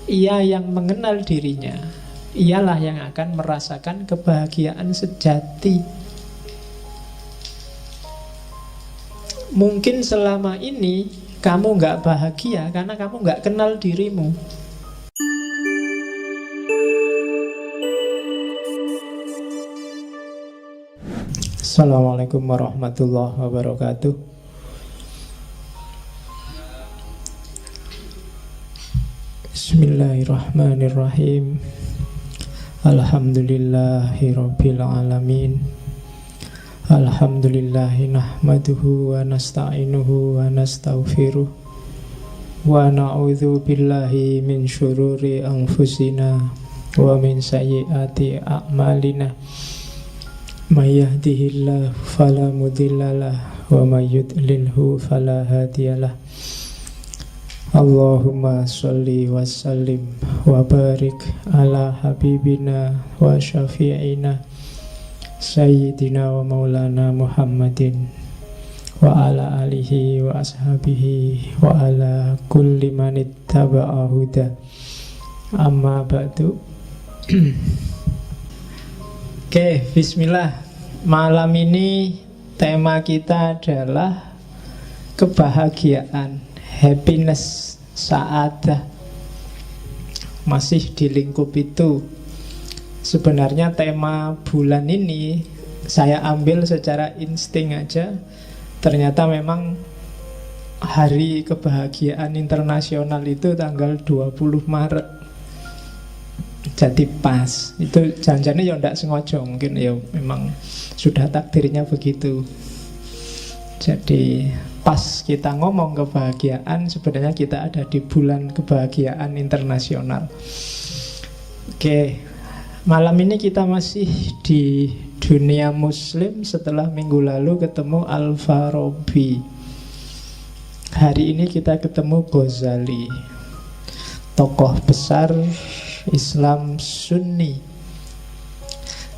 ia yang mengenal dirinya, ialah yang akan merasakan kebahagiaan sejati. Mungkin selama ini kamu nggak bahagia karena kamu nggak kenal dirimu. Assalamualaikum warahmatullahi wabarakatuh. Bismillahirrahmanirrahim. Alhamdulillahirabbil alamin. Alhamdulillahi nahmaduhu wa nasta'inuhu wa nastaghfiruh wa na'udzu billahi min syururi anfusina wa min sayyiati a'malina. May yahdihillahu fala mudhillalah wa may yudlilhu fala hadiyalah. Allahumma sholli wa sallim wa barik ala habibina wa syafi'ina Sayyidina wa maulana Muhammadin wa ala alihi wa ashabihi wa ala kulli manittaba'a huda. Amma ba'du. Oke, bismillah. Malam ini tema kita adalah kebahagiaan, happiness, sa'adah. Masih di lingkup itu. Sebenarnya tema bulan ini saya ambil secara insting aja. Ternyata memang Hari Kebahagiaan Internasional itu tanggal 20 Maret. Jadi pas. Itu janjinya ya enggak sengaja, mungkin ya memang sudah takdirnya begitu. Jadi pas kita ngomong kebahagiaan, sebenarnya kita ada di bulan kebahagiaan internasional. Oke, malam ini kita masih di dunia muslim setelah minggu lalu ketemu Al-Farabi. Hari ini kita ketemu Ghazali, tokoh besar Islam Sunni.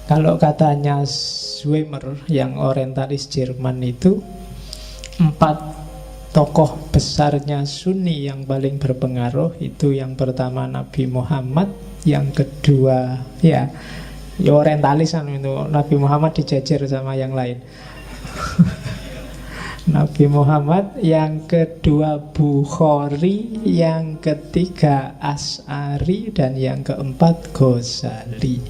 Kalau katanya Zweimer yang orientalis Jerman itu, 4 tokoh besarnya Sunni yang paling berpengaruh itu yang pertama Nabi Muhammad, yang kedua ya orientalis itu Nabi Muhammad dijajar sama yang lain. Nabi Muhammad, yang kedua Bukhari, yang ketiga Asy'ari, dan yang keempat Ghazali.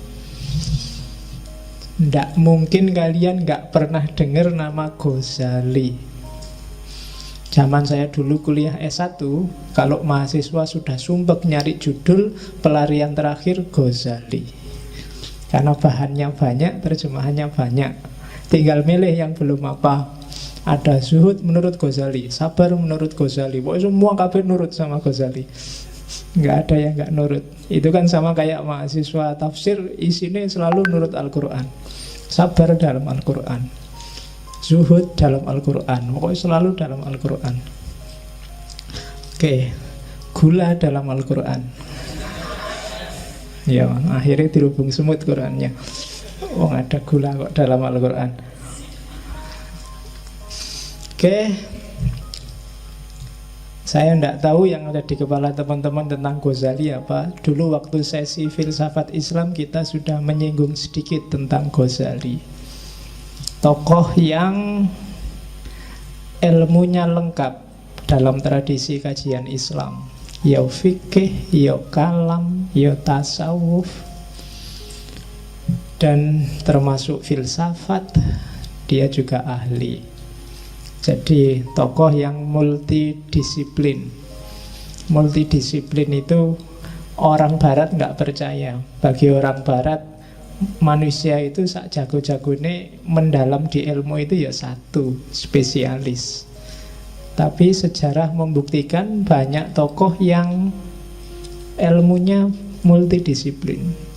Nggak mungkin kalian nggak pernah dengar nama Ghazali. Zaman saya dulu kuliah S1, kalau mahasiswa sudah sumpek nyari judul, pelarian terakhir Ghazali. Karena bahannya banyak, terjemahannya banyak. Tinggal milih yang belum apa. Ada zuhud menurut Ghazali, sabar menurut Ghazali. Pokoknya semua kabeh nurut sama Ghazali. Nggak ada yang nggak nurut. Itu kan sama kayak mahasiswa tafsir, isinya selalu nurut Al-Quran. Sabar dalam Al-Quran, zuhud dalam Al-Quran, pokoknya selalu dalam Al-Quran. Oke, gula dalam Al-Quran. Ya, akhirnya dirubung semut Qurannya. Oh, ada gula kok dalam Al-Quran. Oke, saya tidak tahu yang ada di kepala teman-teman tentang Ghazali apa. Dulu waktu sesi filsafat Islam kita sudah menyinggung sedikit tentang Ghazali. Tokoh yang ilmunya lengkap dalam tradisi kajian Islam. Ya fikih, ya kalam, ya tasawuf, dan termasuk filsafat. Dia juga ahli. Jadi tokoh yang multidisiplin. Multidisiplin itu orang barat nggak percaya. Bagi orang barat, manusia itu sak jago-jagone mendalam di ilmu itu ya satu, spesialis. Tapi sejarah membuktikan banyak tokoh yang ilmunya multidisiplin.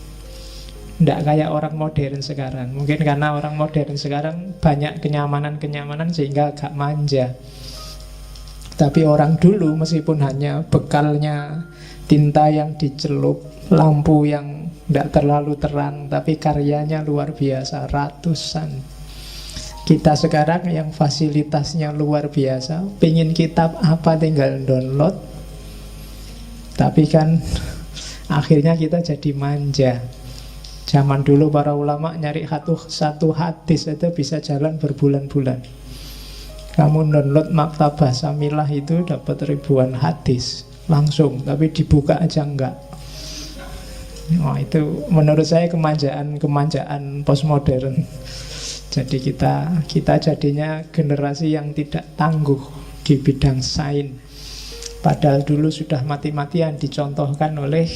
Tidak kayak orang modern sekarang. Mungkin karena orang modern sekarang banyak kenyamanan-kenyamanan sehingga agak manja. Tapi orang dulu meskipun hanya bekalnya tinta yang dicelup, lampu yang tidak terlalu terang, tapi karyanya luar biasa, ratusan. Kita sekarang yang fasilitasnya luar biasa, pengen kitab apa tinggal download. Tapi kan Akhirnya kita jadi manja. Zaman dulu para ulama nyari satu hadis itu bisa jalan berbulan-bulan. Kamu download Maktabah Samilah itu dapat ribuan hadis langsung, tapi dibuka aja enggak. Oh, itu menurut saya kemanjaan postmodern. Jadi kita jadinya generasi yang tidak tangguh di bidang sains. Padahal dulu sudah mati-matian dicontohkan oleh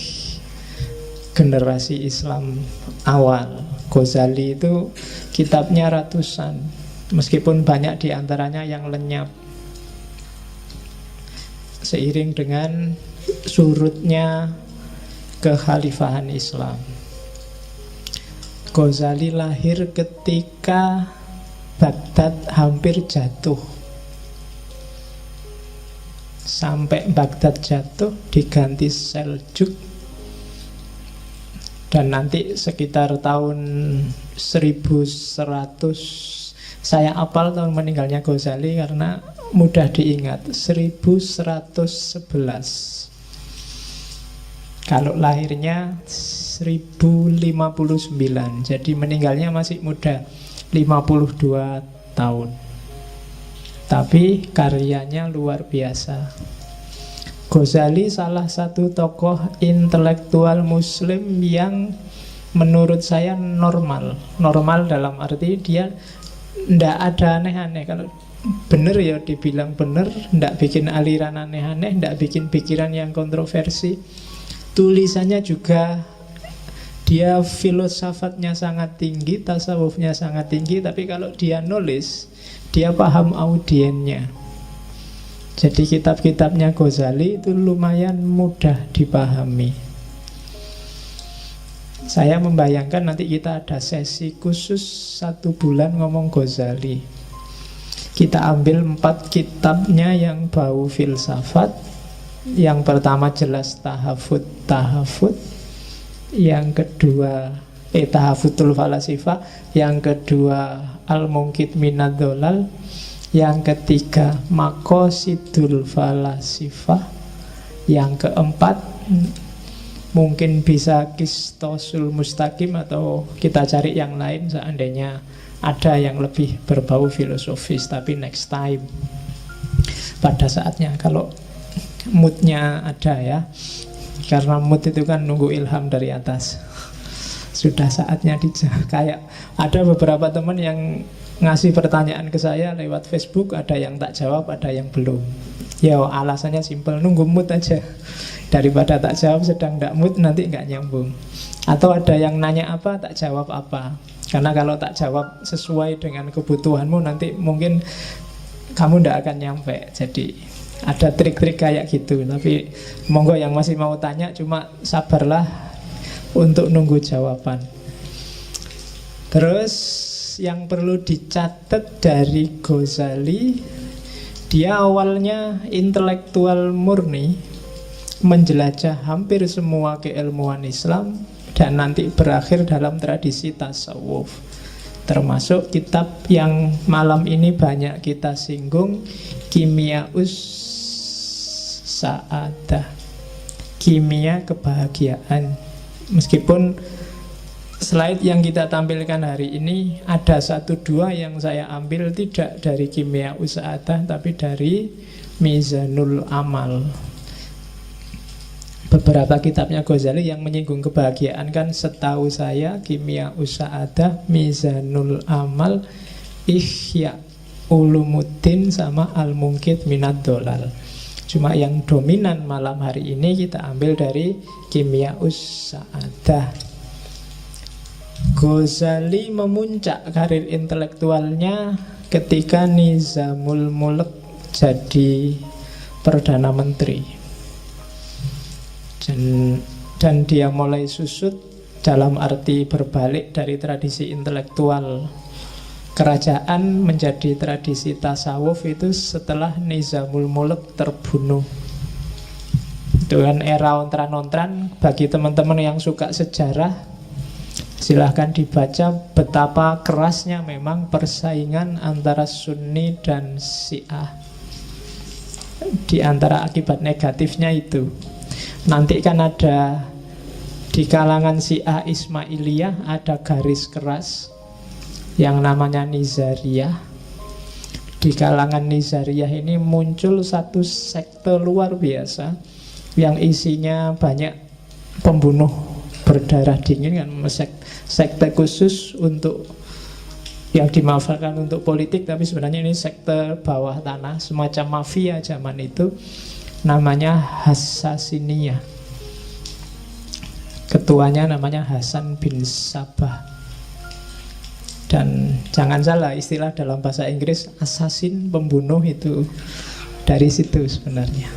generasi Islam awal. Ghazali itu kitabnya ratusan, meskipun banyak diantaranya yang lenyap. Seiring dengan surutnya kekhalifahan Islam, Ghazali lahir ketika Baghdad hampir jatuh. Sampai Baghdad jatuh diganti Seljuk. Dan nanti sekitar tahun 1100, saya apal tahun meninggalnya Ghazali karena mudah diingat, 1111. Kalau lahirnya 1059, jadi meninggalnya masih muda, 52 tahun. Tapi karyanya luar biasa. Ghazali salah satu tokoh intelektual muslim yang menurut saya normal. Normal dalam arti dia ndak ada aneh-aneh. Kalau benar ya dibilang benar, ndak bikin aliran aneh-aneh, ndak bikin pikiran yang kontroversi. Tulisannya juga, dia filosofatnya sangat tinggi, tasawufnya sangat tinggi, tapi kalau dia nulis, dia paham audiennya. Jadi kitab-kitabnya Ghazali itu lumayan mudah dipahami. Saya membayangkan nanti kita ada sesi khusus 1 bulan ngomong Ghazali. Kita ambil 4 kitabnya yang bau filsafat. Yang pertama jelas Tahafut. Yang kedua Tahafutul Falasifah. Yang kedua Al-Munqidh Minadh Dhalal. Yang ketiga Maqasidul Falasifah. Yang keempat mungkin bisa Qistosul Mustaqim, atau kita cari yang lain seandainya ada yang lebih berbau filosofis, tapi next time, pada saatnya, kalau moodnya ada ya. Karena mood itu kan nunggu ilham dari atas. Sudah saatnya kayak ada beberapa teman yang ngasih pertanyaan ke saya lewat Facebook, ada yang tak jawab, ada yang belum. Ya alasannya simpel, nunggu mood aja. Daripada tak jawab sedang tak mood, nanti nggak nyambung. Atau ada yang nanya apa, tak jawab apa. Karena kalau tak jawab sesuai dengan kebutuhanmu, nanti mungkin kamu nggak akan nyampe. Jadi ada trik-trik kayak gitu. Tapi monggo yang masih mau tanya, cuma sabarlah untuk nunggu jawaban. Terus yang perlu dicatat dari Ghazali, dia awalnya intelektual murni, menjelajah hampir semua keilmuan Islam, dan nanti berakhir dalam tradisi tasawuf. Termasuk kitab yang malam ini banyak kita singgung, Kimiaus Sa'adah, kimia kebahagiaan. Meskipun slide yang kita tampilkan hari ini ada 1-2 yang saya ambil tidak dari Kimiaus Sa'adah, tapi dari Mizanul Amal. Beberapa kitabnya Ghazali yang menyinggung kebahagiaan kan setahu saya Kimiaus Sa'adah, Mizanul Amal, Ihya Ulumuddin, sama Al-Munqidh Minadh Dhalal. Cuma yang dominan malam hari ini kita ambil dari Kimiaus Sa'adah. Ghazali memuncak karir intelektualnya ketika Nizamul Mulk jadi Perdana Menteri. Dan dia mulai susut dalam arti berbalik dari tradisi intelektual kerajaan menjadi tradisi tasawuf itu setelah Nizamul Mulk terbunuh. Itu kan era ontran-ontran. Bagi teman-teman yang suka sejarah, silahkan dibaca betapa kerasnya memang persaingan antara Sunni dan Syiah. Di antara akibat negatifnya itu, nanti kan ada Di kalangan Syiah Ismailiyah ada garis keras yang namanya Nizariyah. Di kalangan Nizariyah ini muncul satu sekte luar biasa yang isinya banyak pembunuh berdarah dingin kan, sekte khusus untuk yang dimanfaatkan untuk politik, tapi sebenarnya ini sekte bawah tanah, semacam mafia zaman itu, namanya Hassasiniyah. Ketuanya namanya Hasan bin Sabah. Dan jangan salah, istilah dalam bahasa Inggris assassin, pembunuh, itu dari situ sebenarnya.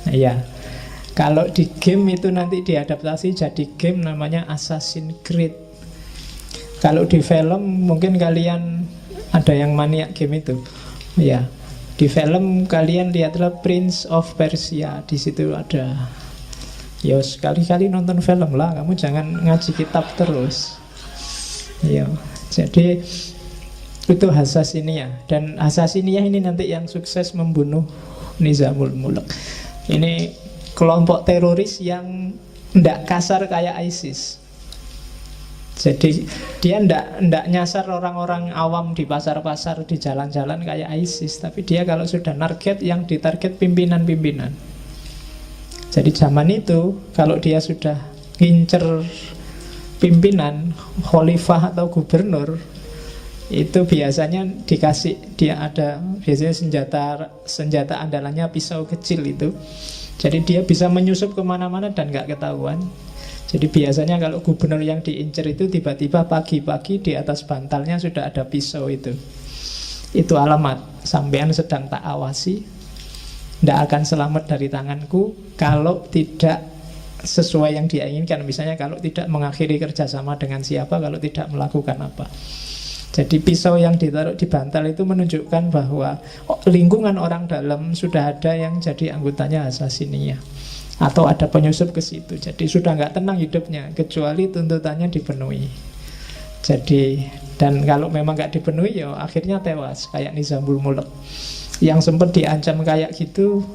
Nah, ya, kalau di game itu nanti diadaptasi jadi game namanya Assassin's Creed. Kalau di film mungkin kalian ada yang maniak game itu. Ya, di film kalian lihatlah Prince of Persia. Di situ ada. Ya, sekali-kali nonton film lah, kamu jangan ngaji kitab terus. Ya, jadi itu Hassasiniyah. Dan Hassasiniyah ini nanti yang sukses membunuh Nizamul Mulk. Ini kelompok teroris yang tidak kasar kayak ISIS. Jadi dia tidak nyasar orang-orang awam di pasar-pasar, di jalan-jalan kayak ISIS. Tapi dia kalau sudah target, yang ditarget pimpinan-pimpinan. Jadi zaman itu kalau dia sudah ngincer pimpinan, khalifah atau gubernur, itu biasanya dikasih, dia ada biasanya senjata andalannya pisau kecil itu. Jadi dia bisa menyusup kemana-mana dan gak ketahuan. Jadi biasanya kalau gubernur yang diincer itu tiba-tiba pagi-pagi di atas bantalnya sudah ada pisau itu. Itu alamat sampean sedang tak awasi, tidak akan selamat dari tanganku kalau tidak sesuai yang dia inginkan. Misalnya kalau tidak mengakhiri kerjasama dengan siapa, kalau tidak melakukan apa. Jadi pisau yang ditaruh di bantal itu menunjukkan bahwa lingkungan orang dalam sudah ada yang jadi anggotanya Hassasiniyah, atau ada penyusup ke situ. Jadi sudah nggak tenang hidupnya kecuali tuntutannya dipenuhi. Jadi, dan kalau memang nggak dipenuhi ya akhirnya tewas kayak Nizamul Mulk. Yang sempat diancam kayak gitu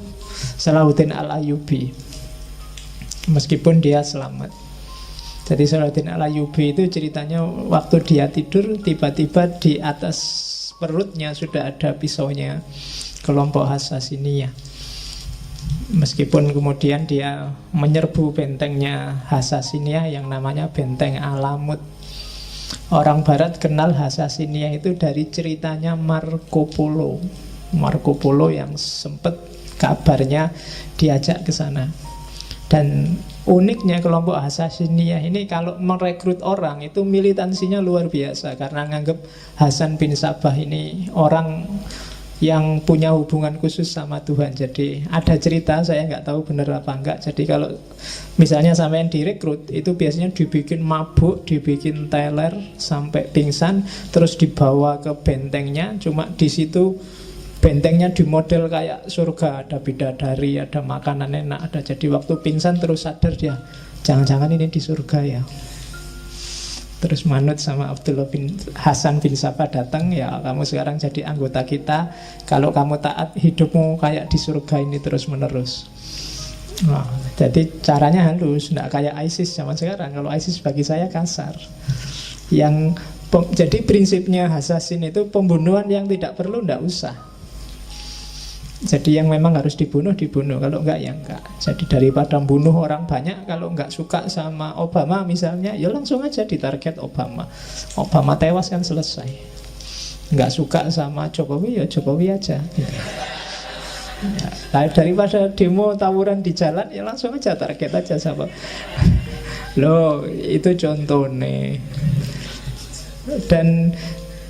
Salahuddin Al-Ayyubi, meskipun dia selamat. Jadi Salahuddin Al-Ayyubi itu ceritanya waktu dia tidur, tiba-tiba di atas perutnya sudah ada pisaunya kelompok Hassasiniyah. Meskipun kemudian dia menyerbu bentengnya Hassasiniyah yang namanya Benteng Alamut. Orang barat kenal Hassasiniyah itu dari ceritanya Marco Polo. Marco Polo yang sempat kabarnya diajak ke sana. Dan uniknya kelompok Hassasiniyah ini kalau merekrut orang itu militansinya luar biasa, karena nganggap Hasan bin Sabah ini orang yang punya hubungan khusus sama Tuhan. Jadi ada cerita, saya nggak tahu benar apa enggak. Jadi kalau misalnya sampai yang direkrut itu biasanya dibikin mabuk, dibikin teler sampai pingsan, terus dibawa ke bentengnya. Cuma di situ bentengnya dimodel kayak surga, ada bidadari, ada makanan enak, ada. Jadi waktu pingsan terus sadar dia, jangan-jangan ini di surga ya. Terus manut sama Abdullah bin Hasan bin Sabah datang, ya kamu sekarang jadi anggota kita. Kalau kamu taat, hidupmu kayak di surga ini terus menerus. Nah, jadi caranya halus, tidak kayak ISIS zaman sekarang. Kalau ISIS bagi saya kasar. Jadi prinsipnya Hassassin itu pembunuhan yang tidak perlu, tidak usah. Jadi yang memang harus dibunuh, dibunuh. Kalau enggak, ya enggak. Jadi daripada bunuh orang banyak, kalau enggak suka sama Obama misalnya, ya langsung aja ditarget Obama. Obama tewas kan selesai. Enggak suka sama Jokowi, ya Jokowi aja. Ya, daripada demo tawuran di jalan, ya langsung aja target aja sama. Loh, itu contohnya. Dan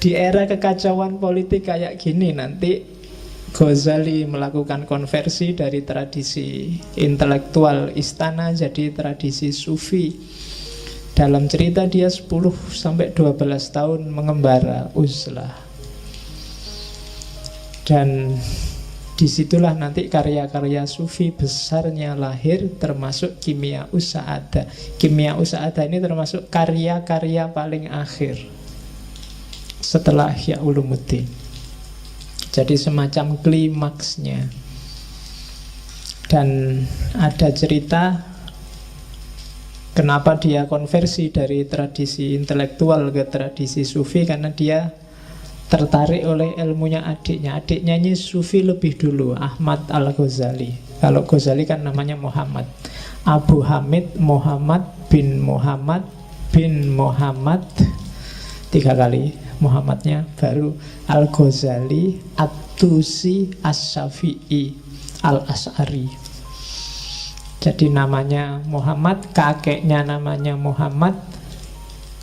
di era kekacauan politik kayak gini nanti Ghazali melakukan konversi dari tradisi intelektual istana jadi tradisi sufi. Dalam cerita dia 10-12 tahun mengembara uzlah. Dan disitulah nanti karya-karya sufi besarnya lahir, termasuk Kimia Usaada. Kimia Usaada ini termasuk karya-karya paling akhir setelah Ihya Ulumuddin. Jadi semacam klimaksnya. Dan ada cerita Kenapa dia konversi dari tradisi intelektual ke tradisi sufi? Karena dia tertarik oleh ilmunya adiknya. Adiknya ini sufi lebih dulu, Ahmad Al-Ghazali. Kalau Ghazali kan namanya Muhammad. Abu Hamid Muhammad bin Muhammad bin Muhammad, 3 kali Muhammadnya, baru Al-Ghazali At-Tusi As-Syafi'i Al-As'ari. Jadi namanya Muhammad, kakeknya namanya Muhammad,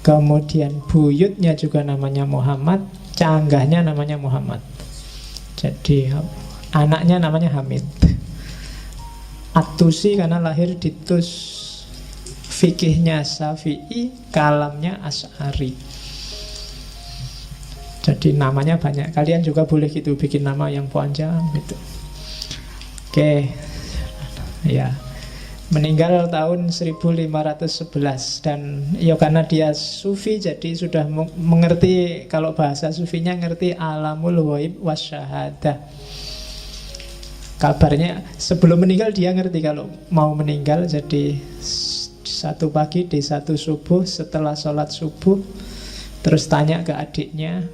kemudian buyutnya juga namanya Muhammad, canggahnya namanya Muhammad. Jadi anaknya namanya Hamid. At-Tusi karena lahir di Tus, fikihnya Syafi'i, kalamnya As'ari. Jadi namanya banyak. Kalian juga boleh gitu, bikin nama yang panjang gitu. Oke. Ya. Meninggal tahun 1511. Dan ya karena dia sufi, jadi sudah mengerti, kalau bahasa sufinya ngerti alamul ghaib wasyahadah. Kabarnya sebelum meninggal dia ngerti kalau mau meninggal. Jadi satu pagi di satu subuh, setelah sholat subuh, terus tanya ke adiknya,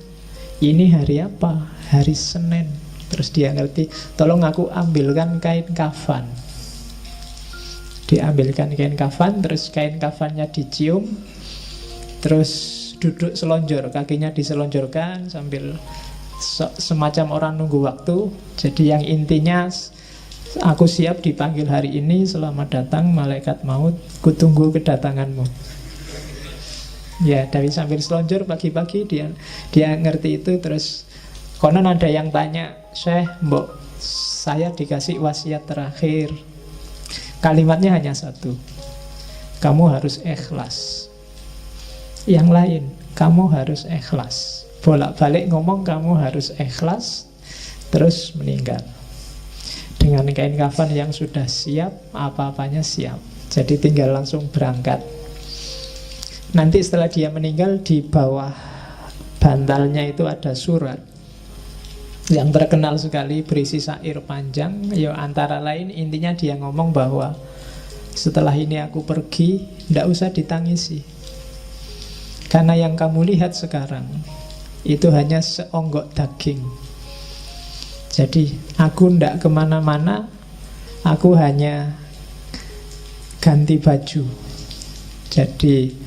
ini hari apa? Hari Senin. Terus dia ngerti, tolong aku ambilkan kain kafan. Diambilkan kain kafan, terus kain kafannya dicium, terus duduk selonjor, kakinya diselonjorkan sambil semacam orang nunggu waktu. Jadi yang intinya, aku siap dipanggil hari ini, selamat datang malaikat maut, kutunggu kedatanganmu. Ya, dari sambil selonjor pagi-pagi dia ngerti itu. Terus konon ada yang tanya, Syekh, mbok saya dikasih wasiat terakhir. Kalimatnya hanya satu, kamu harus ikhlas. Yang lain, kamu harus ikhlas. Bolak-balik ngomong kamu harus ikhlas, terus meninggal dengan kain kafan yang sudah siap, apa-apanya siap. Jadi tinggal langsung berangkat. Nanti setelah dia meninggal, di bawah bantalnya itu ada surat yang terkenal sekali, berisi syair panjang. Ya antara lain intinya dia ngomong bahwa setelah ini aku pergi, tidak usah ditangisi, karena yang kamu lihat sekarang itu hanya seonggok daging. Jadi aku tidak kemana-mana, aku hanya ganti baju. Jadi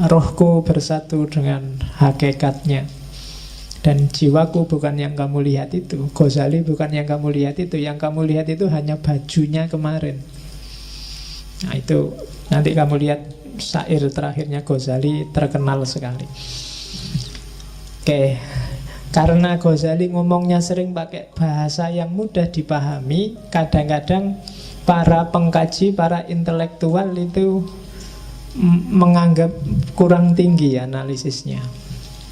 rohku bersatu dengan hakikatnya. Dan jiwaku bukan yang kamu lihat itu. Ghazali bukan yang kamu lihat itu. Yang kamu lihat itu hanya bajunya kemarin. Nah itu nanti kamu lihat syair terakhirnya Ghazali, terkenal sekali. Oke. Karena Ghazali ngomongnya sering pakai bahasa yang mudah dipahami, kadang-kadang para pengkaji, para intelektual itu menganggap kurang tinggi analisisnya.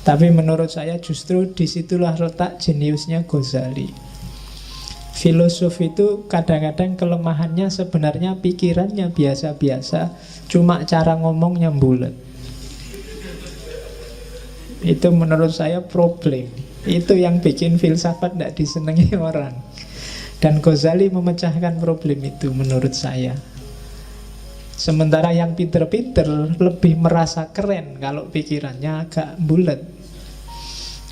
Tapi menurut saya justru disitulah letak jeniusnya Ghazali. Filosof itu kadang-kadang kelemahannya sebenarnya pikirannya biasa-biasa, cuma cara ngomongnya bulat. Itu menurut saya problem. Itu yang bikin filsafat tidak disenangi orang. Dan Ghazali memecahkan problem itu menurut saya. Sementara yang pinter-pinter lebih merasa keren kalau pikirannya agak bulat.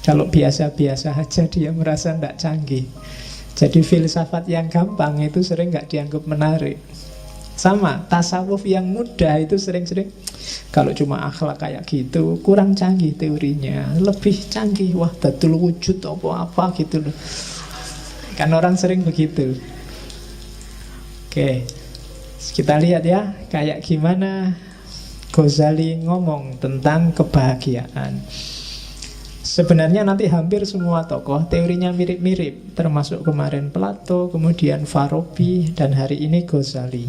Kalau biasa-biasa aja dia merasa tidak canggih. Jadi filsafat yang gampang itu sering nggak dianggap menarik. Sama, tasawuf yang mudah itu sering-sering, kalau cuma akhlak kayak gitu kurang canggih teorinya. Lebih canggih, wah datul wujud apa-apa gitu loh. Kan orang sering begitu. Oke, kita lihat ya, kayak gimana Ghazali ngomong tentang kebahagiaan. Sebenarnya nanti hampir semua tokoh teorinya mirip-mirip, termasuk kemarin Plato, kemudian Farabi, dan hari ini Ghazali.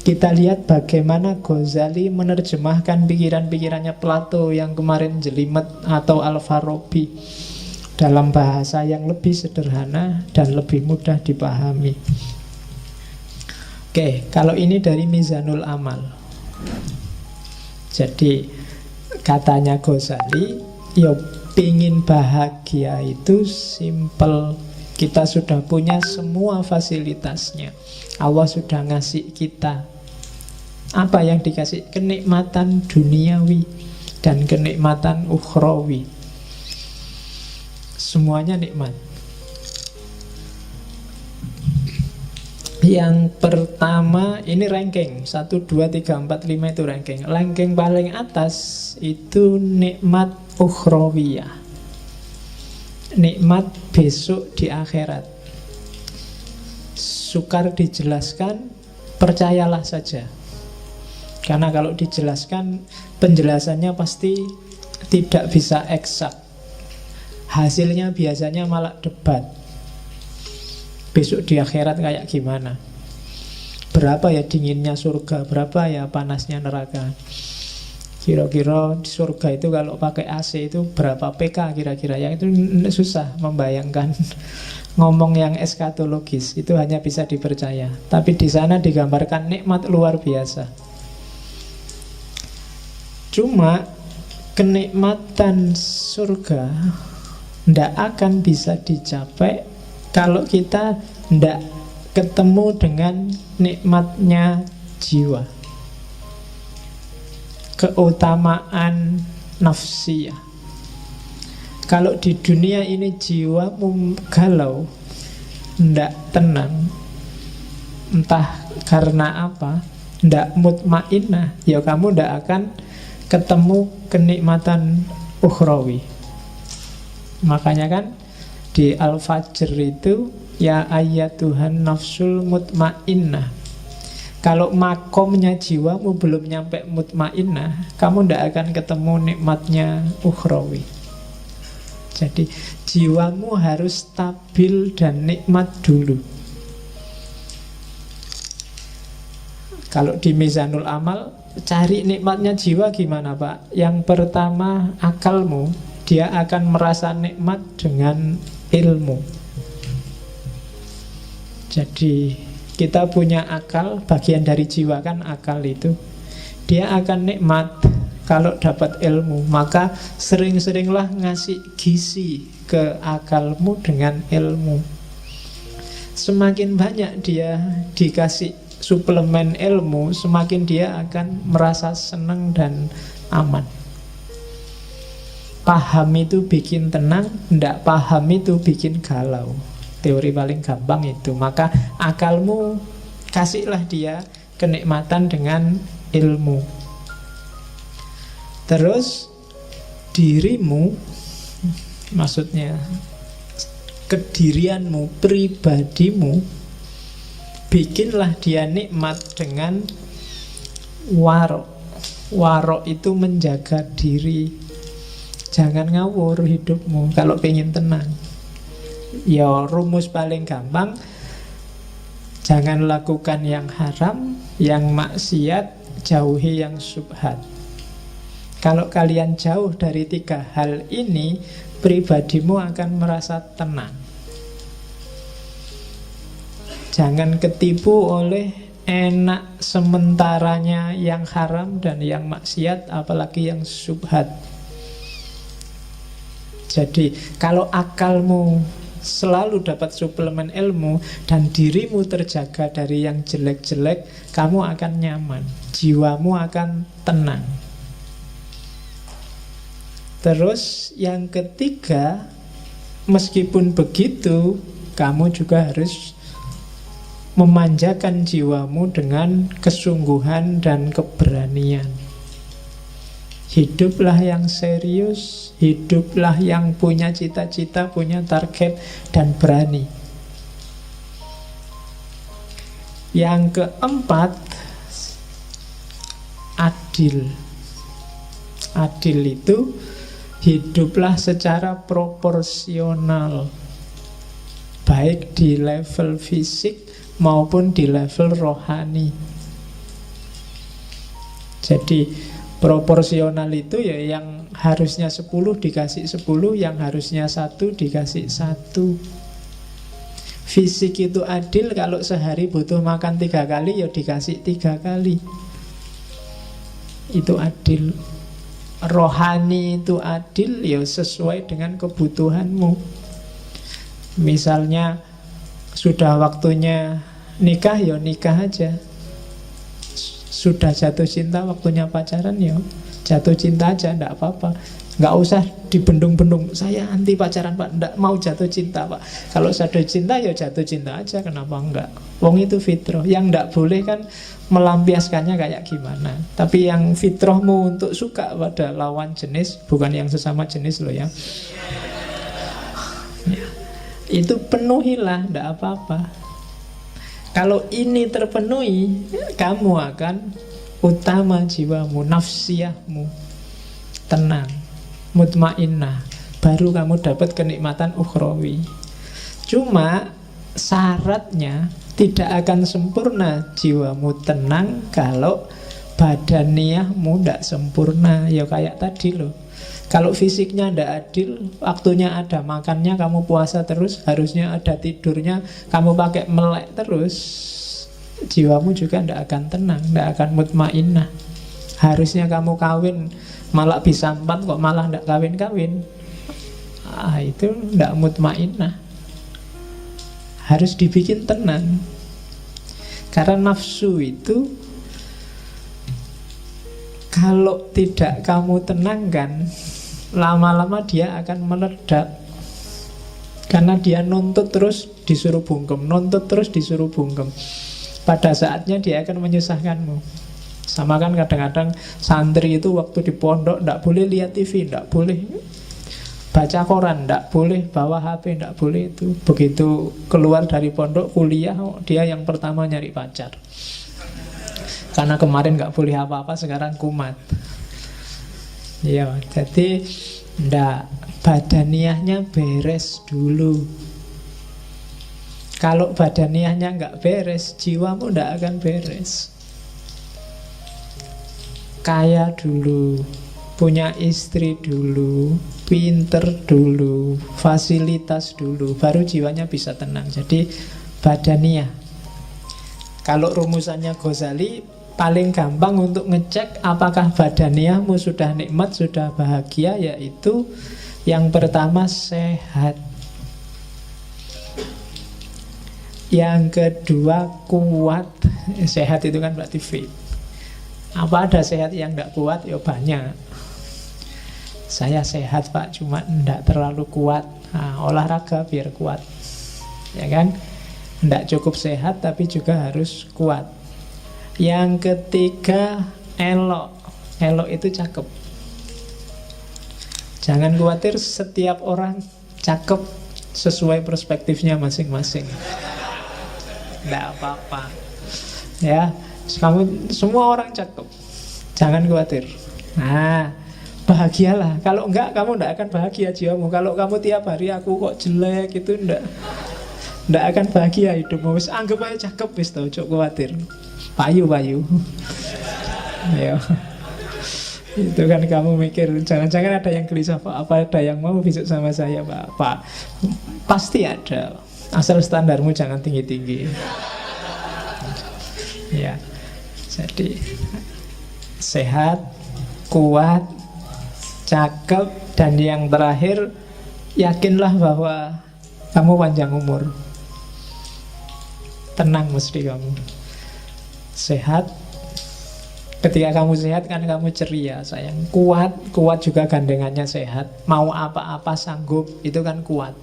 Kita lihat bagaimana Ghazali menerjemahkan pikiran-pikirannya Plato yang kemarin jelimet, atau Al-Farabi, dalam bahasa yang lebih sederhana dan lebih mudah dipahami. Oke, kalau ini dari Mizanul Amal. Jadi katanya Ghazali, ya pingin bahagia itu simple. Kita sudah punya semua fasilitasnya. Allah sudah ngasih kita. Apa yang dikasih? Kenikmatan duniawi dan kenikmatan ukhrawi. Semuanya nikmat. Yang pertama, ini ranking 1, 2, 3, 4, 5 itu ranking. Ranking paling atas itu nikmat ukhrawiyah, nikmat besok di akhirat. Sukar dijelaskan, percayalah saja. Karena kalau dijelaskan, penjelasannya pasti tidak bisa eksak. Hasilnya biasanya malah debat. Besok di akhirat kayak gimana? Berapa ya dinginnya surga? Berapa ya panasnya neraka? Kira-kira di surga itu kalau pakai AC itu berapa PK kira-kira? Yang itu susah membayangkan. Ngomong yang eskatologis itu hanya bisa dipercaya. Tapi di sana digambarkan nikmat luar biasa. Cuma kenikmatan surga tidak akan bisa dicapai kalau kita tidak ketemu dengan nikmatnya jiwa, keutamaan nafsiyah. Kalau di dunia ini jiwamu galau, tidak tenang, entah karena apa, tidak mutmainnah, ya kamu tidak akan ketemu kenikmatan ukhrawi. Makanya kan di Al-Fajr itu, ya ayyatuhan nafsul mutmainnah. Kalau makomnya jiwamu belum nyampe mutmainnah, kamu tidak akan ketemu nikmatnya ukhrawi. Jadi jiwamu harus stabil dan nikmat dulu. Kalau di Mizanul Amal, cari nikmatnya jiwa gimana Pak? Yang pertama, akalmu. Dia akan merasa nikmat dengan ilmu. Jadi kita punya akal, bagian dari jiwa kan akal itu. Dia akan nikmat kalau dapat ilmu. Maka sering-seringlah ngasih gizi ke akalmu dengan ilmu. Semakin banyak dia dikasih suplemen ilmu, semakin dia akan merasa senang dan aman. Paham itu bikin tenang, tidak paham itu bikin galau. Teori paling gampang itu. Maka akalmu kasihlah dia kenikmatan dengan ilmu. Terus dirimu, maksudnya kedirianmu, pribadimu, bikinlah dia nikmat dengan warok. Warok itu menjaga diri. Jangan ngawur hidupmu kalau pengen tenang. Ya rumus paling gampang, jangan lakukan yang haram, yang maksiat, jauhi yang syubhat. Kalau kalian jauh dari 3 hal ini, pribadimu akan merasa tenang. Jangan ketipu oleh enak sementaranya yang haram dan yang maksiat, apalagi yang syubhat. Jadi kalau akalmu selalu dapat suplemen ilmu dan dirimu terjaga dari yang jelek-jelek, kamu akan nyaman, jiwamu akan tenang. Terus yang ketiga, meskipun begitu, kamu juga harus memanjakan jiwamu dengan kesungguhan dan keberanian. Hiduplah yang serius, hiduplah yang punya cita-cita, punya target, dan berani. Yang keempat, adil. Adil itu hiduplah secara proporsional, baik di level fisik maupun di level rohani. Jadi proporsional itu ya yang harusnya 10 dikasih 10, yang harusnya 1 dikasih 1. Fisik itu adil, kalau sehari butuh makan 3 kali ya dikasih 3 kali. Itu adil. Rohani itu adil ya sesuai dengan kebutuhanmu. Misalnya sudah waktunya nikah ya nikah aja. Sudah jatuh cinta waktunya pacaran, ya jatuh cinta aja, enggak apa-apa. Nggak usah dibendung-bendung, saya anti pacaran Pak, nggak mau jatuh cinta Pak. Kalau jatuh cinta ya jatuh cinta aja, kenapa enggak? Wong itu fitrah. Yang nggak boleh kan melampiaskannya kayak gimana. Tapi yang fitrahmu untuk suka pada lawan jenis, bukan yang sesama jenis loh ya. Itu penuhilah, nggak apa-apa. Kalau ini terpenuhi, kamu akan utama jiwamu, nafsiyahmu tenang, mutmainnah, baru kamu dapat kenikmatan ukhrawi. Cuma syaratnya tidak akan sempurna jiwamu tenang kalau badaniyahmu tidak sempurna. Ya kayak tadi loh, kalau fisiknya tidak adil, waktunya ada makannya kamu puasa terus, harusnya ada tidurnya kamu pakai melek terus, jiwamu juga tidak akan tenang, tidak akan mutmainnah. Harusnya kamu kawin malah bisa 4 kok malah tidak kawin-kawin, itu tidak mutmainnah. Harus dibikin tenang. Karena nafsu itu kalau tidak kamu tenangkan, lama-lama dia akan meledak. Karena dia nuntut terus disuruh bungkem, nuntut terus disuruh bungkem. Pada saatnya dia akan menyusahkanmu. Sama kan kadang-kadang santri itu waktu di pondok tidak boleh lihat TV, tidak boleh baca koran, tidak boleh bawa HP, tidak boleh itu. Begitu keluar dari pondok kuliah, dia yang pertama nyari pacar. Karena kemarin nggak boleh apa-apa, sekarang kumat. Ya, jadi ndak, badaniyahnya beres dulu. Kalau badaniyahnya nggak beres, jiwamu ndak akan beres. Kaya dulu, punya istri dulu, pinter dulu, fasilitas dulu, baru jiwanya bisa tenang. Jadi badaniyah. Kalau rumusannya Ghazali, paling gampang untuk ngecek apakah badaniyahmu sudah nikmat, sudah bahagia, yaitu yang pertama sehat, yang kedua kuat. Sehat itu kan berarti fit. Apa ada sehat yang tidak kuat? Ya banyak. Saya sehat Pak, cuma tidak terlalu kuat. Olahraga biar kuat, ya kan? Tidak cukup sehat tapi juga harus kuat. Yang ketiga elok. Elok itu cakep. Jangan khawatir, setiap orang cakep sesuai perspektifnya masing-masing. Tidak apa-apa. Ya, kamu semua orang cakep, jangan khawatir. Bahagialah. Kalau enggak, kamu enggak akan bahagia jiwamu. Kalau kamu tiap hari aku kok jelek itu, enggak akan bahagia hidupmu. Wis anggap aja cakep wis, tau, cok khawatir. Payu. Ayo. Itu kan kamu mikir, jangan-jangan ada yang gelisah Pak, apa ada yang mau besok sama saya Pak? Pasti ada. Asal standarmu jangan tinggi-tinggi. Ya. Jadi sehat, kuat, cakep, dan yang terakhir yakinlah bahwa kamu panjang umur. Tenang mesti kamu. Sehat. Ketika kamu sehat kan kamu ceria sayang. Kuat juga gandengannya sehat. Mau apa-apa sanggup, itu kan kuat.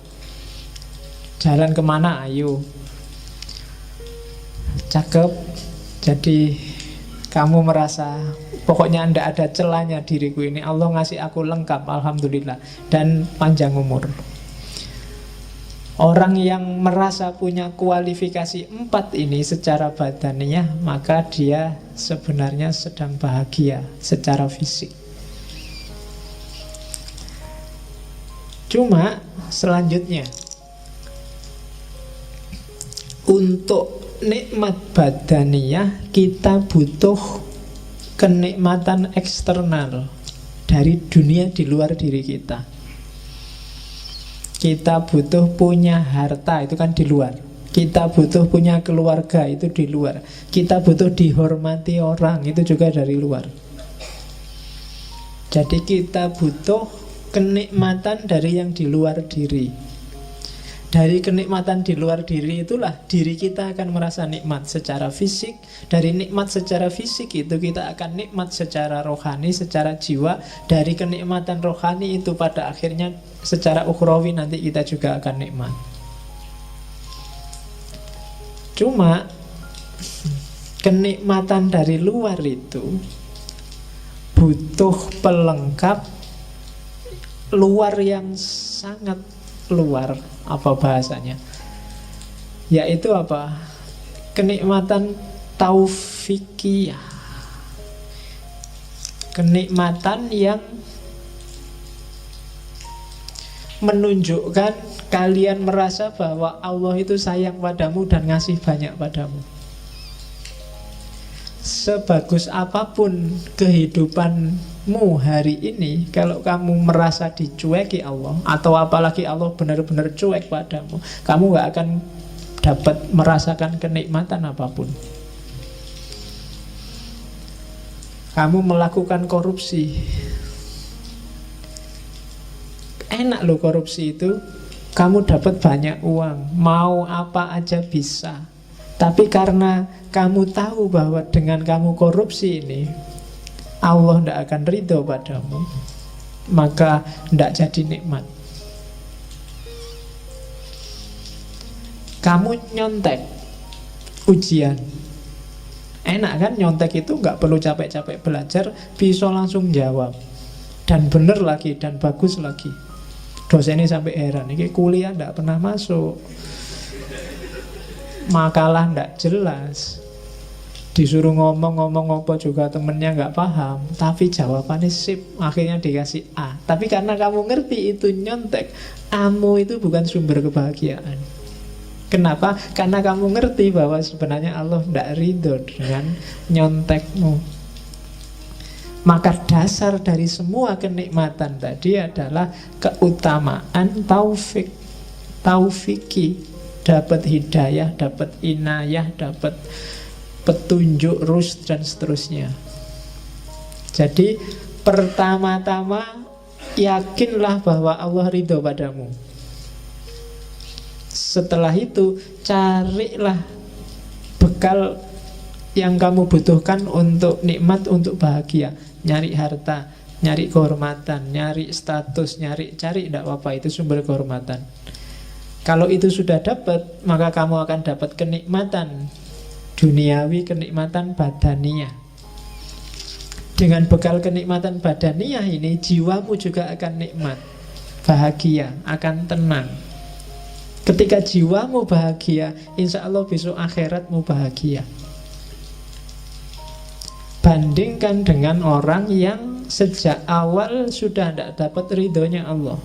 Jalan kemana ayo. Cakep. Jadi kamu merasa pokoknya tidak ada celahnya diriku ini, Allah ngasih aku lengkap, alhamdulillah. Dan panjang umur. Orang yang merasa punya kualifikasi 4 ini secara badaniyah, maka dia sebenarnya sedang bahagia secara fisik. Cuma selanjutnya, untuk nikmat badaniyah kita butuh kenikmatan eksternal dari dunia di luar diri kita. Kita butuh punya harta, itu kan di luar. Kita butuh punya keluarga, itu di luar. Kita butuh dihormati orang, itu juga dari luar. Jadi kita butuh kenikmatan dari yang di luar diri. Dari kenikmatan di luar diri itulah diri kita akan merasa nikmat secara fisik. Dari nikmat secara fisik itu kita akan nikmat secara rohani, secara jiwa. Dari kenikmatan rohani itu pada akhirnya secara ukhrawi nanti kita juga akan nikmat. Cuma kenikmatan dari luar itu butuh pelengkap luar yang sangat luar. Apa bahasanya? Yaitu apa? Kenikmatan taufikiyah. Kenikmatan yang menunjukkan kalian merasa bahwa Allah itu sayang padamu dan ngasih banyak padamu. Sebagus apapun kehidupanmu hari ini, kalau kamu merasa dicueki Allah, atau apalagi Allah benar-benar cuek padamu, kamu gak akan dapat merasakan kenikmatan apapun. Kamu melakukan korupsi, enak loh korupsi itu, kamu dapat banyak uang, mau apa aja bisa. Tapi karena kamu tahu bahwa dengan kamu korupsi ini Allah tidak akan ridho padamu, maka tidak jadi nikmat. Kamu nyontek ujian, enak kan? Nyontek itu nggak perlu capek-capek belajar, bisa langsung jawab, dan bener lagi, dan bagus lagi. Dosennya sampai heran, ini kuliah tidak pernah masuk, makalah ndak jelas, disuruh ngomong apa juga temennya nggak paham, tapi jawabannya sip, akhirnya dikasih A. Tapi karena kamu ngerti itu nyontek, kamu itu bukan sumber kebahagiaan. Kenapa? Karena kamu ngerti bahwa sebenarnya Allah ndak ridho dengan nyontekmu. Maka dasar dari semua kenikmatan tadi adalah keutamaan taufiki. Dapat hidayah, dapat inayah, dapat petunjuk, rusd, dan seterusnya. Jadi pertama-tama yakinlah bahwa Allah ridho padamu. Setelah itu carilah bekal yang kamu butuhkan untuk nikmat, untuk bahagia. Nyari harta, nyari kehormatan, nyari status, cari tidak apa-apa, itu sumber kehormatan. Kalau itu sudah dapat, maka kamu akan dapat kenikmatan duniawi, kenikmatan badaniyah. Dengan bekal kenikmatan badaniyah ini, jiwamu juga akan nikmat, bahagia, akan tenang. Ketika jiwamu bahagia, insya Allah besok akhiratmu bahagia. Bandingkan dengan orang yang sejak awal sudah tidak dapat ridhonya Allah,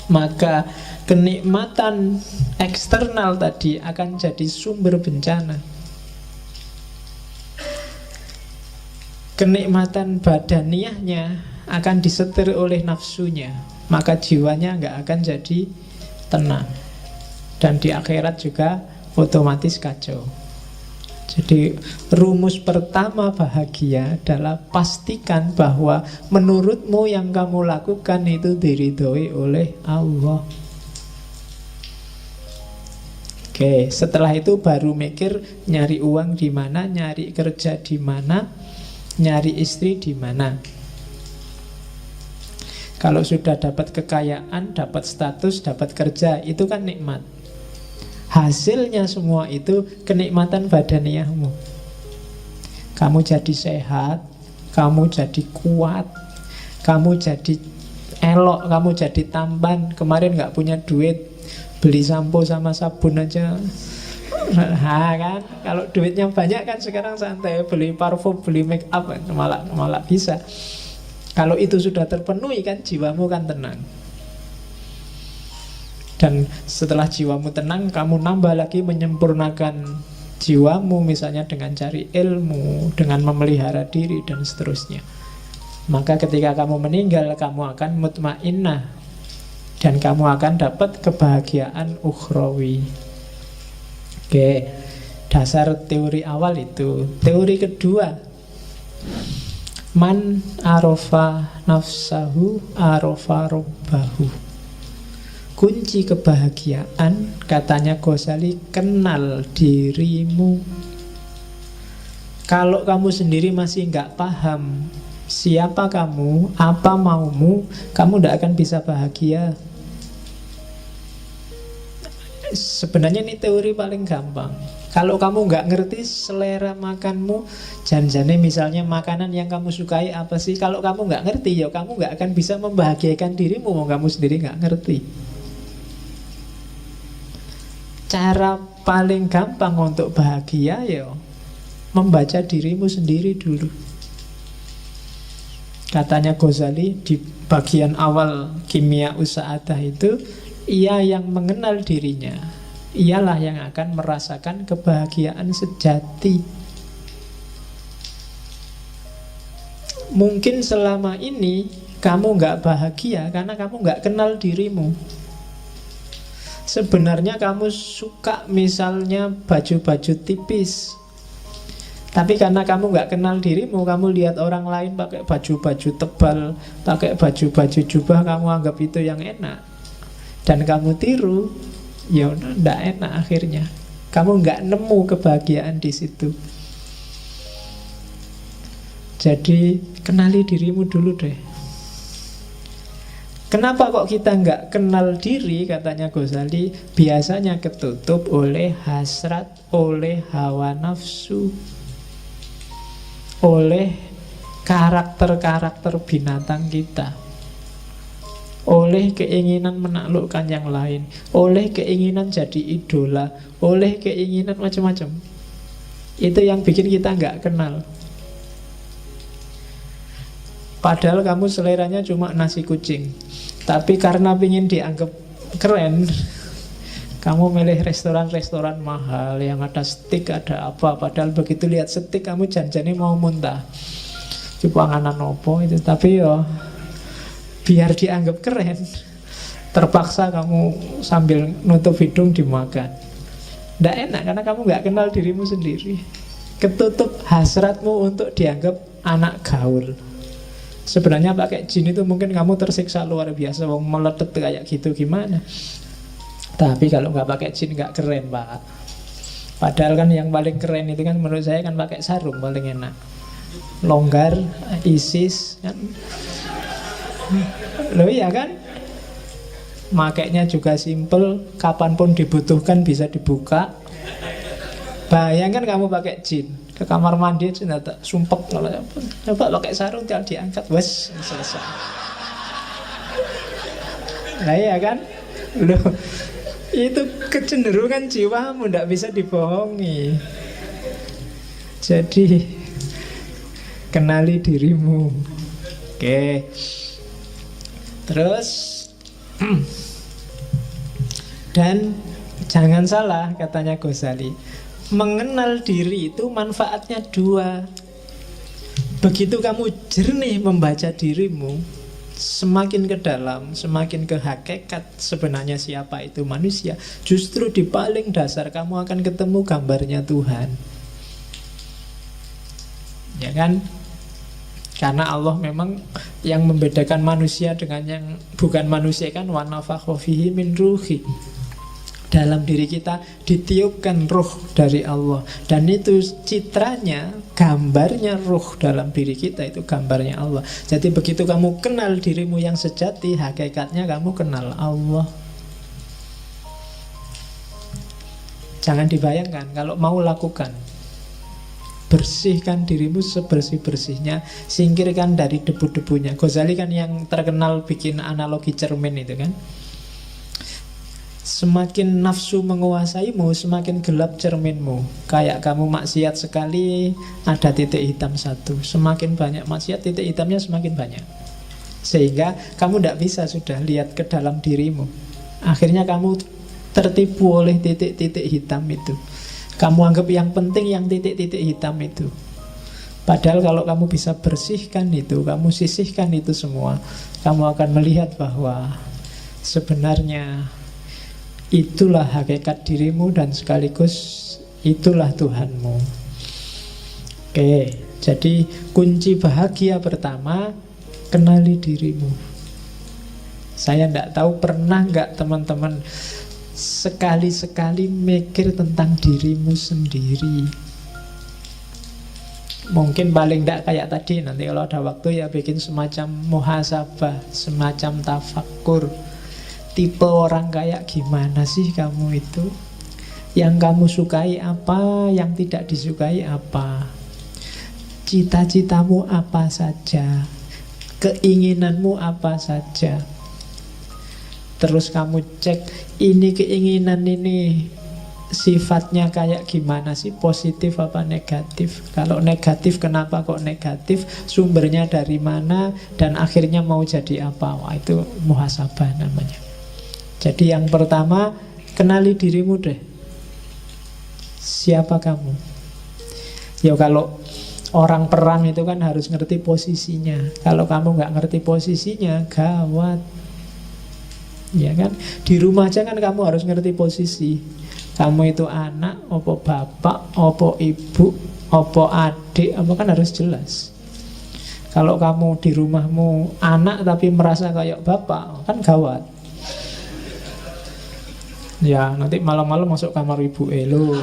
maka kenikmatan eksternal tadi akan jadi sumber bencana. Kenikmatan badaniyahnya akan disetir oleh nafsunya, maka jiwanya nggak akan jadi tenang, dan di akhirat juga otomatis kacau. Jadi rumus pertama bahagia adalah pastikan bahwa menurutmu yang kamu lakukan itu diridhoi oleh Allah. Oke, setelah itu baru mikir nyari uang di mana, nyari kerja di mana, nyari istri di mana. Kalau sudah dapat kekayaan, dapat status, dapat kerja, itu kan nikmat. Hasilnya semua itu kenikmatan badaniyahmu. Kamu jadi sehat, kamu jadi kuat, kamu jadi elok, kamu jadi tampan. Kemarin gak punya duit, beli sampo sama sabun aja. Kan? Kalau duitnya banyak kan sekarang santai, beli parfum, beli make up, malah bisa. Kalau itu sudah terpenuhi kan jiwamu kan tenang. Dan setelah jiwamu tenang, kamu nambah lagi menyempurnakan jiwamu, misalnya dengan cari ilmu, dengan memelihara diri, dan seterusnya. Maka ketika kamu meninggal, kamu akan mutmainnah, dan kamu akan dapat kebahagiaan ukhrawi. Oke, dasar teori awal itu. Teori kedua, man arofa nafsahu arofa robbahu. kunci kebahagiaan, katanya Ghazali, kenal dirimu. Kalau kamu sendiri masih nggak paham siapa kamu, apa maumu, kamu tidak akan bisa bahagia. Sebenarnya ini teori paling gampang. Kalau kamu nggak ngerti selera makanmu, janjane misalnya makanan yang kamu sukai apa sih, kalau kamu nggak ngerti, ya kamu nggak akan bisa membahagiakan dirimu, mau kamu sendiri nggak ngerti. Cara paling gampang untuk bahagia ya membaca dirimu sendiri dulu. Katanya Ghazali di bagian awal Kimia Usa'adah itu, ia yang mengenal dirinya, ialah yang akan merasakan kebahagiaan sejati. Mungkin selama ini kamu nggak bahagia karena kamu nggak kenal dirimu. Sebenarnya kamu suka misalnya baju-baju tipis, tapi karena kamu nggak kenal dirimu, kamu lihat orang lain pakai baju-baju tebal, pakai baju-baju jubah, kamu anggap itu yang enak, dan kamu tiru, ya udah nggak enak akhirnya. Kamu nggak nemu kebahagiaan di situ. Jadi kenali dirimu dulu deh. Kenapa kok kita nggak kenal diri, katanya Ghazali, biasanya ketutup oleh hasrat, oleh hawa nafsu, oleh karakter-karakter binatang kita, oleh keinginan menaklukkan yang lain, oleh keinginan jadi idola, oleh keinginan macam-macam. Itu yang bikin kita nggak kenal. Padahal kamu seleranya cuma nasi kucing, tapi karena ingin dianggap keren, kamu milih restoran-restoran mahal yang ada steak, ada apa. Padahal begitu lihat steak kamu janjane mau muntah. Coba nganan opo itu. Tapi yo biar dianggap keren, terpaksa kamu sambil nutup hidung dimakan. Nggak enak karena kamu nggak kenal dirimu sendiri. Ketutup hasratmu untuk dianggap anak gaul. Sebenarnya pakai jin itu mungkin kamu tersiksa luar biasa, wong meletet kayak gitu gimana. Tapi kalau nggak pakai jin nggak keren, Pak. Padahal kan yang paling keren itu kan menurut saya kan pakai sarung paling enak. Longgar, ISIS kan. Loh iya kan? Makainya juga simple, kapanpun dibutuhkan bisa dibuka. Bayangkan kamu pakai jin, ke kamar mandi sudah tak sumpek, coba pakai sarung tinggal diangkat, wes selesai. Nah iya kan? Loh, itu kecenderungan jiwamu, tidak bisa dibohongi. Jadi kenali dirimu. Oke. Terus dan jangan salah, katanya Ghazali, mengenal diri itu manfaatnya dua. Begitu kamu jernih membaca dirimu, semakin ke dalam, semakin ke hakikat sebenarnya siapa itu manusia, justru di paling dasar kamu akan ketemu gambarnya Tuhan. Ya kan? Karena Allah memang yang membedakan manusia dengan yang bukan manusia kan, wa nafakha fihi min ruhi. Dalam diri kita ditiupkan ruh dari Allah, dan itu citranya, gambarnya ruh dalam diri kita itu gambarnya Allah. Jadi begitu kamu kenal dirimu yang sejati, hakikatnya kamu kenal Allah. Jangan dibayangkan, kalau mau lakukan, bersihkan dirimu sebersih-bersihnya, singkirkan dari debu-debunya. Ghazali kan yang terkenal bikin analogi cermin itu kan. Semakin nafsu menguasaimu, semakin gelap cerminmu. Kayak kamu maksiat sekali, ada titik hitam satu. Semakin banyak maksiat, titik hitamnya semakin banyak. Sehingga kamu tidak bisa sudah lihat ke dalam dirimu. Akhirnya kamu tertipu oleh titik-titik hitam itu. Kamu anggap yang penting yang titik-titik hitam itu. Padahal kalau kamu bisa bersihkan itu, kamu sisihkan itu semua, kamu akan melihat bahwa sebenarnya itulah hakikat dirimu dan sekaligus itulah Tuhanmu. Oke, jadi kunci bahagia pertama, kenali dirimu. Saya tidak tahu pernah nggak teman-teman sekali-sekali mikir tentang dirimu sendiri. Mungkin paling tidak kayak tadi, nanti kalau ada waktu ya bikin semacam muhasabah, semacam tafakur. Tipe orang kayak gimana sih kamu itu? Yang kamu sukai apa, yang tidak disukai apa? Cita-citamu apa saja? Keinginanmu apa saja? Terus kamu cek, ini keinginan ini sifatnya kayak gimana sih? Positif apa negatif? Kalau negatif, kenapa kok negatif? Sumbernya dari mana? Dan akhirnya mau jadi apa? Wah, itu muhasabah namanya. Jadi yang pertama, kenali dirimu deh. Siapa kamu? Ya kalau orang perang itu kan harus ngerti posisinya. Kalau kamu nggak ngerti posisinya, gawat. Ya kan? Di rumah aja kan kamu harus ngerti posisi. Kamu itu anak, opo bapak, opo ibu, opo adik, apa kan harus jelas. Kalau kamu di rumahmu anak tapi merasa kayak bapak, kan gawat. Ya, nanti malam-malam masuk kamar ibu, lo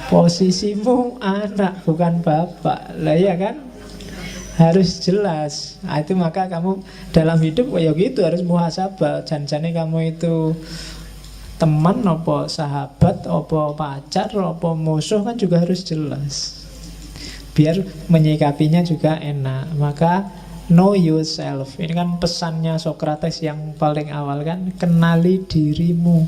posisimu anak bukan bapak. Lah ya kan? Harus jelas. Nah, itu maka kamu dalam hidup ya gitu harus muhasabah. Jangan-jangan kamu itu teman, apa sahabat, apa pacar, apa musuh kan juga harus jelas. Biar menyikapinya juga enak. Maka know yourself. Ini kan pesannya Socrates yang paling awal kan, kenali dirimu.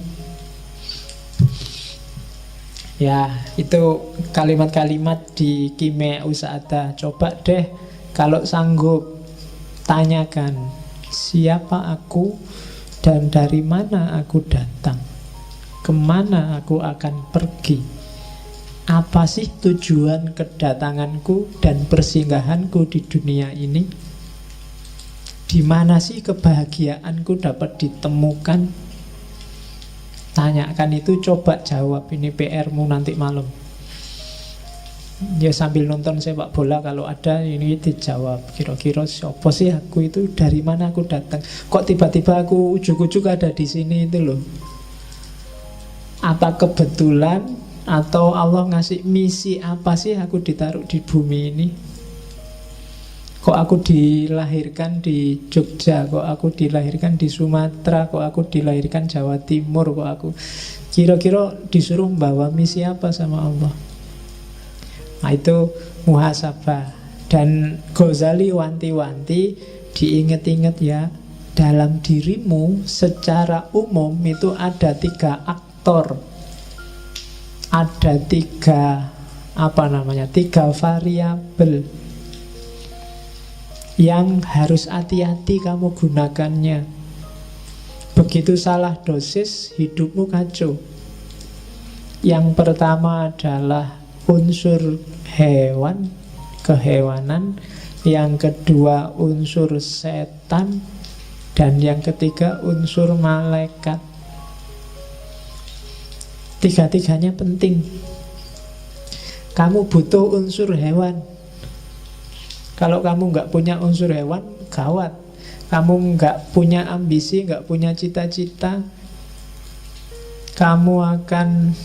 Ya, itu kalimat-kalimat di Kimia Usada. Coba deh kalau sanggup, tanyakan siapa aku dan dari mana aku datang, kemana aku akan pergi, apa sih tujuan kedatanganku dan persinggahanku di dunia ini, di mana sih kebahagiaanku dapat ditemukan. Tanyakan itu, coba jawab. Ini PR-mu nanti malam. Ya sambil nonton sepak bola kalau ada, ini dijawab. Kira-kira siapa sih aku itu, dari mana aku datang, kok tiba-tiba aku ujuk-ujuk ada di sini itu loh. Apa kebetulan atau Allah ngasih misi apa sih aku ditaruh di bumi ini? Kok aku dilahirkan di Jogja, kok aku dilahirkan di Sumatera, kok aku dilahirkan Jawa Timur, kok aku kira-kira disuruh membawa misi apa sama Allah? Nah itu muhasabah. Dan Ghazali wanti-wanti, diinget-inget ya, dalam dirimu secara umum itu ada 3 aktor, ada 3 variabel yang harus hati-hati kamu gunakannya. Begitu salah dosis, hidupmu kacau. Yang pertama adalah unsur hewan, kehewanan. Yang kedua unsur setan. Dan yang ketiga unsur malaikat. 3-tiganya penting. Kamu butuh unsur hewan. Kalau kamu nggak punya unsur hewan, gawat. Kamu nggak punya ambisi, nggak punya cita-cita, kamu akan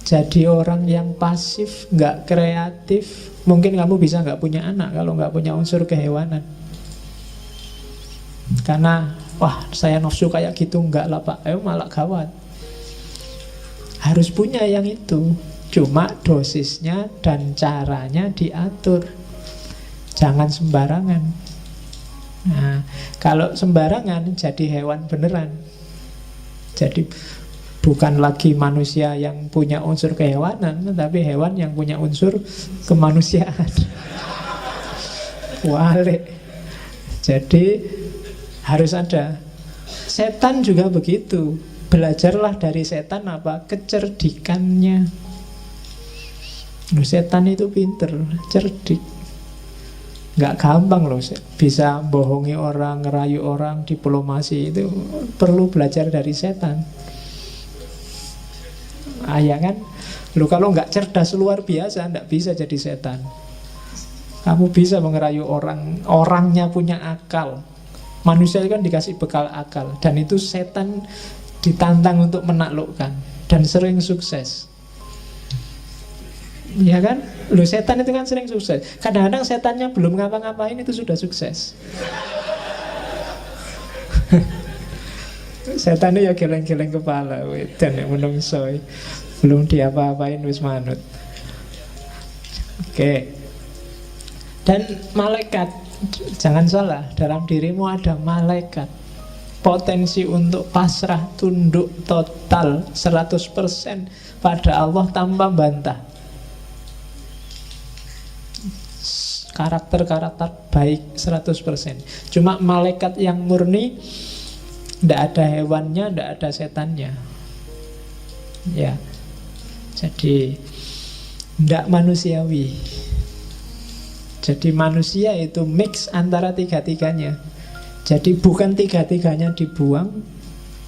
jadi orang yang pasif, nggak kreatif. Mungkin kamu bisa nggak punya anak kalau nggak punya unsur kehewanan. Karena, wah saya nafsu kayak gitu, nggak lah pak, malah gawat. Harus punya yang itu. Cuma dosisnya dan caranya diatur. Jangan sembarangan. Nah, kalau sembarangan jadi hewan beneran. Jadi bukan lagi manusia yang punya unsur kehewanan, tapi hewan yang punya unsur kemanusiaan. Wale. Jadi harus ada. Setan juga begitu. Belajarlah dari setan apa? Kecerdikannya. Setan itu pinter, cerdik. Nggak gampang loh bisa bohongi orang, ngerayu orang, diplomasi. Itu perlu belajar dari setan. Ya kan? Loh, kalau nggak cerdas luar biasa, nggak bisa jadi setan. Kamu bisa mengerayu orang, orangnya punya akal, Manusia kan dikasih bekal akal, dan itu setan ditantang untuk menaklukkan, dan sering sukses. Ya kan? Loh, setan itu kan sering sukses. Kadang-kadang setannya belum ngapa-ngapain itu sudah sukses. Setan itu ya geleng-geleng kepala, dan yang menungso belum diapa-apain wis manut. Oke. Dan malaikat, jangan salah, dalam dirimu ada malaikat. Potensi untuk pasrah, tunduk total 100% pada Allah tanpa bantah. Karakter-karakter baik 100%. Cuma malaikat yang murni, tidak ada hewannya, tidak ada setannya. Ya. Jadi tidak manusiawi. Jadi manusia itu mix antara tiga-tiganya. Jadi bukan tiga-tiganya dibuang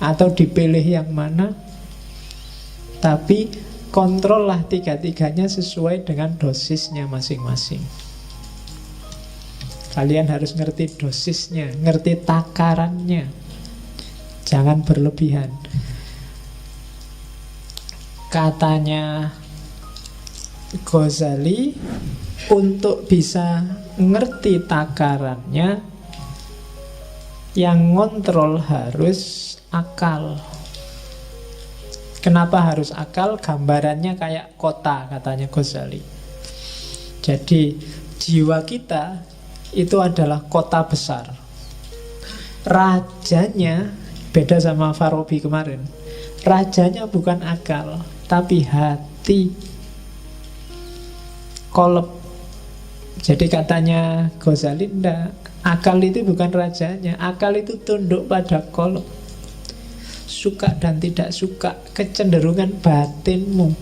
atau dipilih yang mana, tapi kontrollah tiga-tiganya sesuai dengan dosisnya masing-masing. Kalian harus ngerti dosisnya, ngerti takarannya. Jangan berlebihan. Katanya Ghazali, untuk bisa ngerti takarannya, yang ngontrol harus akal. Kenapa harus akal? Gambarannya kayak kota, katanya Ghazali. Jadi jiwa kita itu adalah kota besar. Rajanya beda sama Farabi kemarin. Rajanya bukan akal, tapi hati. Kolab. Jadi katanya Ghazali, enggak, akal itu bukan rajanya. Akal itu tunduk pada kolab. Suka dan tidak suka, kecenderungan batinmu.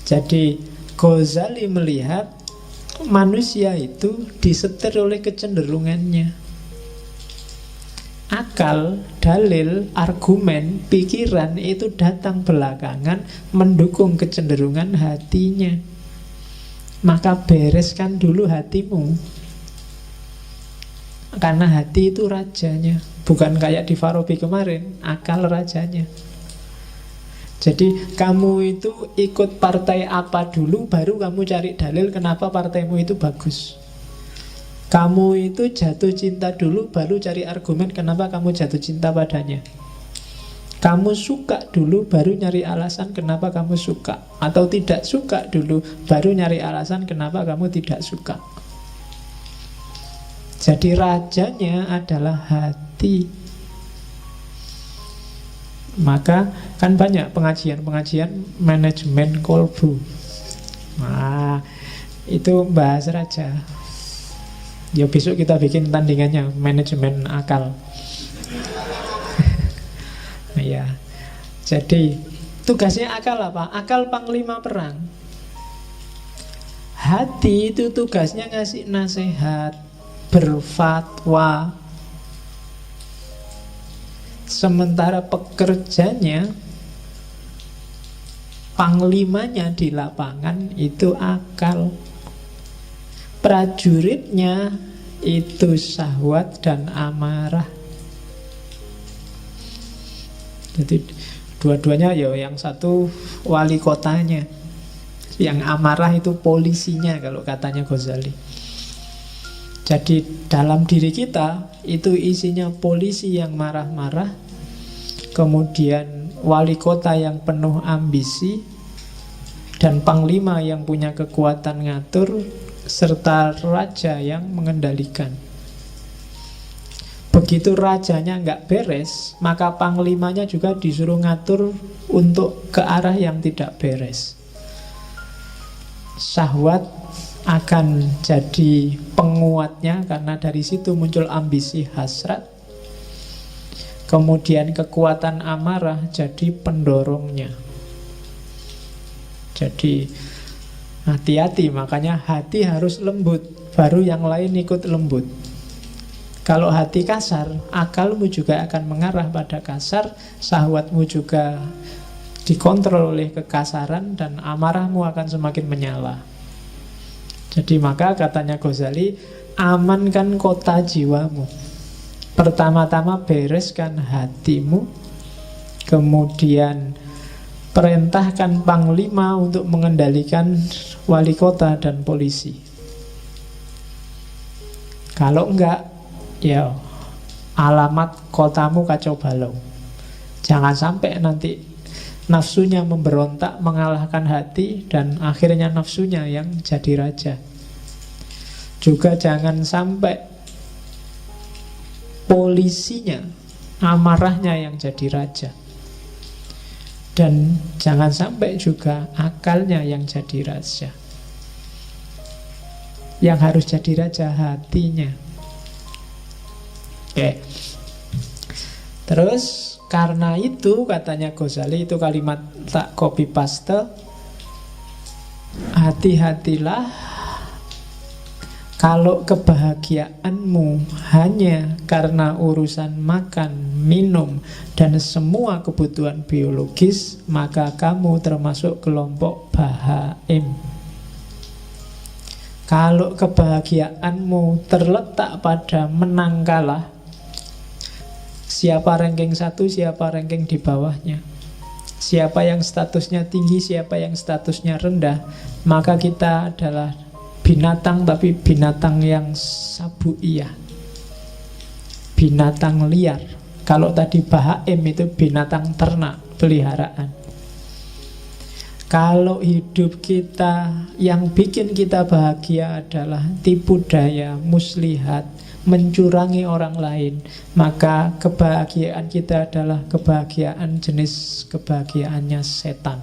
Jadi Ghazali melihat manusia itu disetir oleh kecenderungannya. Akal, dalil, argumen, pikiran itu datang belakangan mendukung kecenderungan hatinya. Maka bereskan dulu hatimu, karena hati itu rajanya. Bukan kayak di Farabi kemarin, akal rajanya. Jadi kamu itu ikut partai apa dulu, baru kamu cari dalil kenapa partaimu itu bagus. Kamu itu jatuh cinta dulu, baru cari argumen kenapa kamu jatuh cinta padanya. Kamu suka dulu, baru nyari alasan kenapa kamu suka. Atau tidak suka dulu, baru nyari alasan kenapa kamu tidak suka. Jadi rajanya adalah hati. Maka kan banyak pengajian-pengajian manajemen kolbu. Nah, itu bahas raja. Ya besok kita bikin tandingannya, manajemen akal. Ya. Jadi tugasnya akal apa? Akal panglima perang. Hati itu tugasnya ngasih nasihat, berfatwa. Sementara pekerjanya, panglimanya di lapangan itu akal. Prajuritnya itu syahwat dan amarah. Jadi dua-duanya ya, yang satu wali kotanya, yang amarah itu polisinya kalau katanya Ghazali. Jadi dalam diri kita itu isinya polisi yang marah-marah, kemudian wali kota yang penuh ambisi, dan panglima yang punya kekuatan ngatur, serta raja yang mengendalikan. Begitu rajanya nggak beres, maka panglimanya juga disuruh ngatur untuk ke arah yang tidak beres. Syahwat akan jadi penguatnya, karena dari situ muncul ambisi hasrat. Kemudian kekuatan amarah jadi pendorongnya. Jadi hati-hati, makanya hati harus lembut, baru yang lain ikut lembut. Kalau hati kasar, akalmu juga akan mengarah pada kasar, syahwatmu juga dikontrol oleh kekasaran, dan amarahmu akan semakin menyala. Jadi maka katanya Ghazali, amankan kota jiwamu. Pertama-tama bereskan hatimu, kemudian perintahkan panglima untuk mengendalikan wali kota dan polisi. Kalau enggak, ya alamat kotamu kacau balau. Jangan sampai nanti nafsunya memberontak mengalahkan hati dan akhirnya nafsunya yang jadi raja. Juga jangan sampai polisinya, amarahnya yang jadi raja. Dan jangan sampai juga akalnya yang jadi raja. Yang harus jadi raja hatinya. Oke. Terus karena itu katanya Ghazali, itu kalimat tak copy paste, hati-hatilah kalau kebahagiaanmu hanya karena urusan makan, minum, dan semua kebutuhan biologis, maka kamu termasuk kelompok bahaim. Kalau kebahagiaanmu terletak pada menang kalah, siapa ranking 1, siapa ranking di bawahnya, siapa yang statusnya tinggi, siapa yang statusnya rendah, maka kita adalah binatang, tapi binatang yang sabuiyah, binatang liar. Kalau tadi bahaim itu binatang ternak, peliharaan. Kalau hidup kita yang bikin kita bahagia adalah tipu daya, muslihat, mencurangi orang lain, maka kebahagiaan kita adalah kebahagiaan jenis kebahagiaannya setan.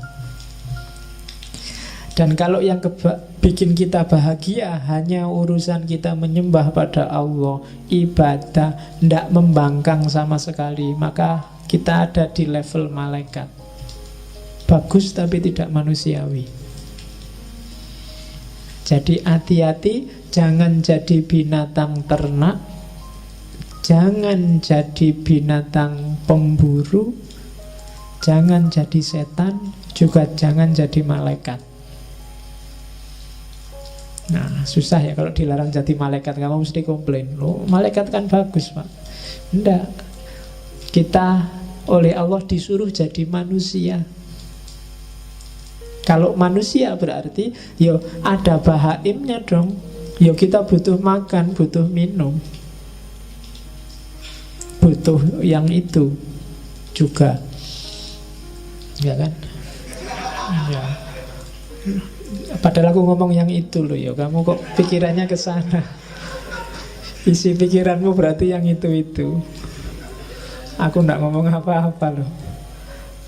Dan kalau yang bikin kita bahagia hanya urusan kita menyembah pada Allah, ibadah, tidak membangkang sama sekali, maka kita ada di level malaikat. Bagus tapi tidak manusiawi. Jadi hati-hati, jangan jadi binatang ternak, jangan jadi binatang pemburu, jangan jadi setan, juga jangan jadi malaikat. Nah, susah ya kalau dilarang jadi malaikat. Kamu mesti komplain, loh malaikat kan bagus Pak. Enggak. Kita oleh Allah disuruh jadi manusia. Kalau manusia berarti yo ada bahaimnya dong. Yo kita butuh makan, butuh minum, butuh yang itu juga, ya kan? Ya. Padahal aku ngomong yang itu loh, ya kamu kok pikirannya ke sana. Isi pikiranmu berarti yang itu. Aku nggak ngomong apa-apa loh.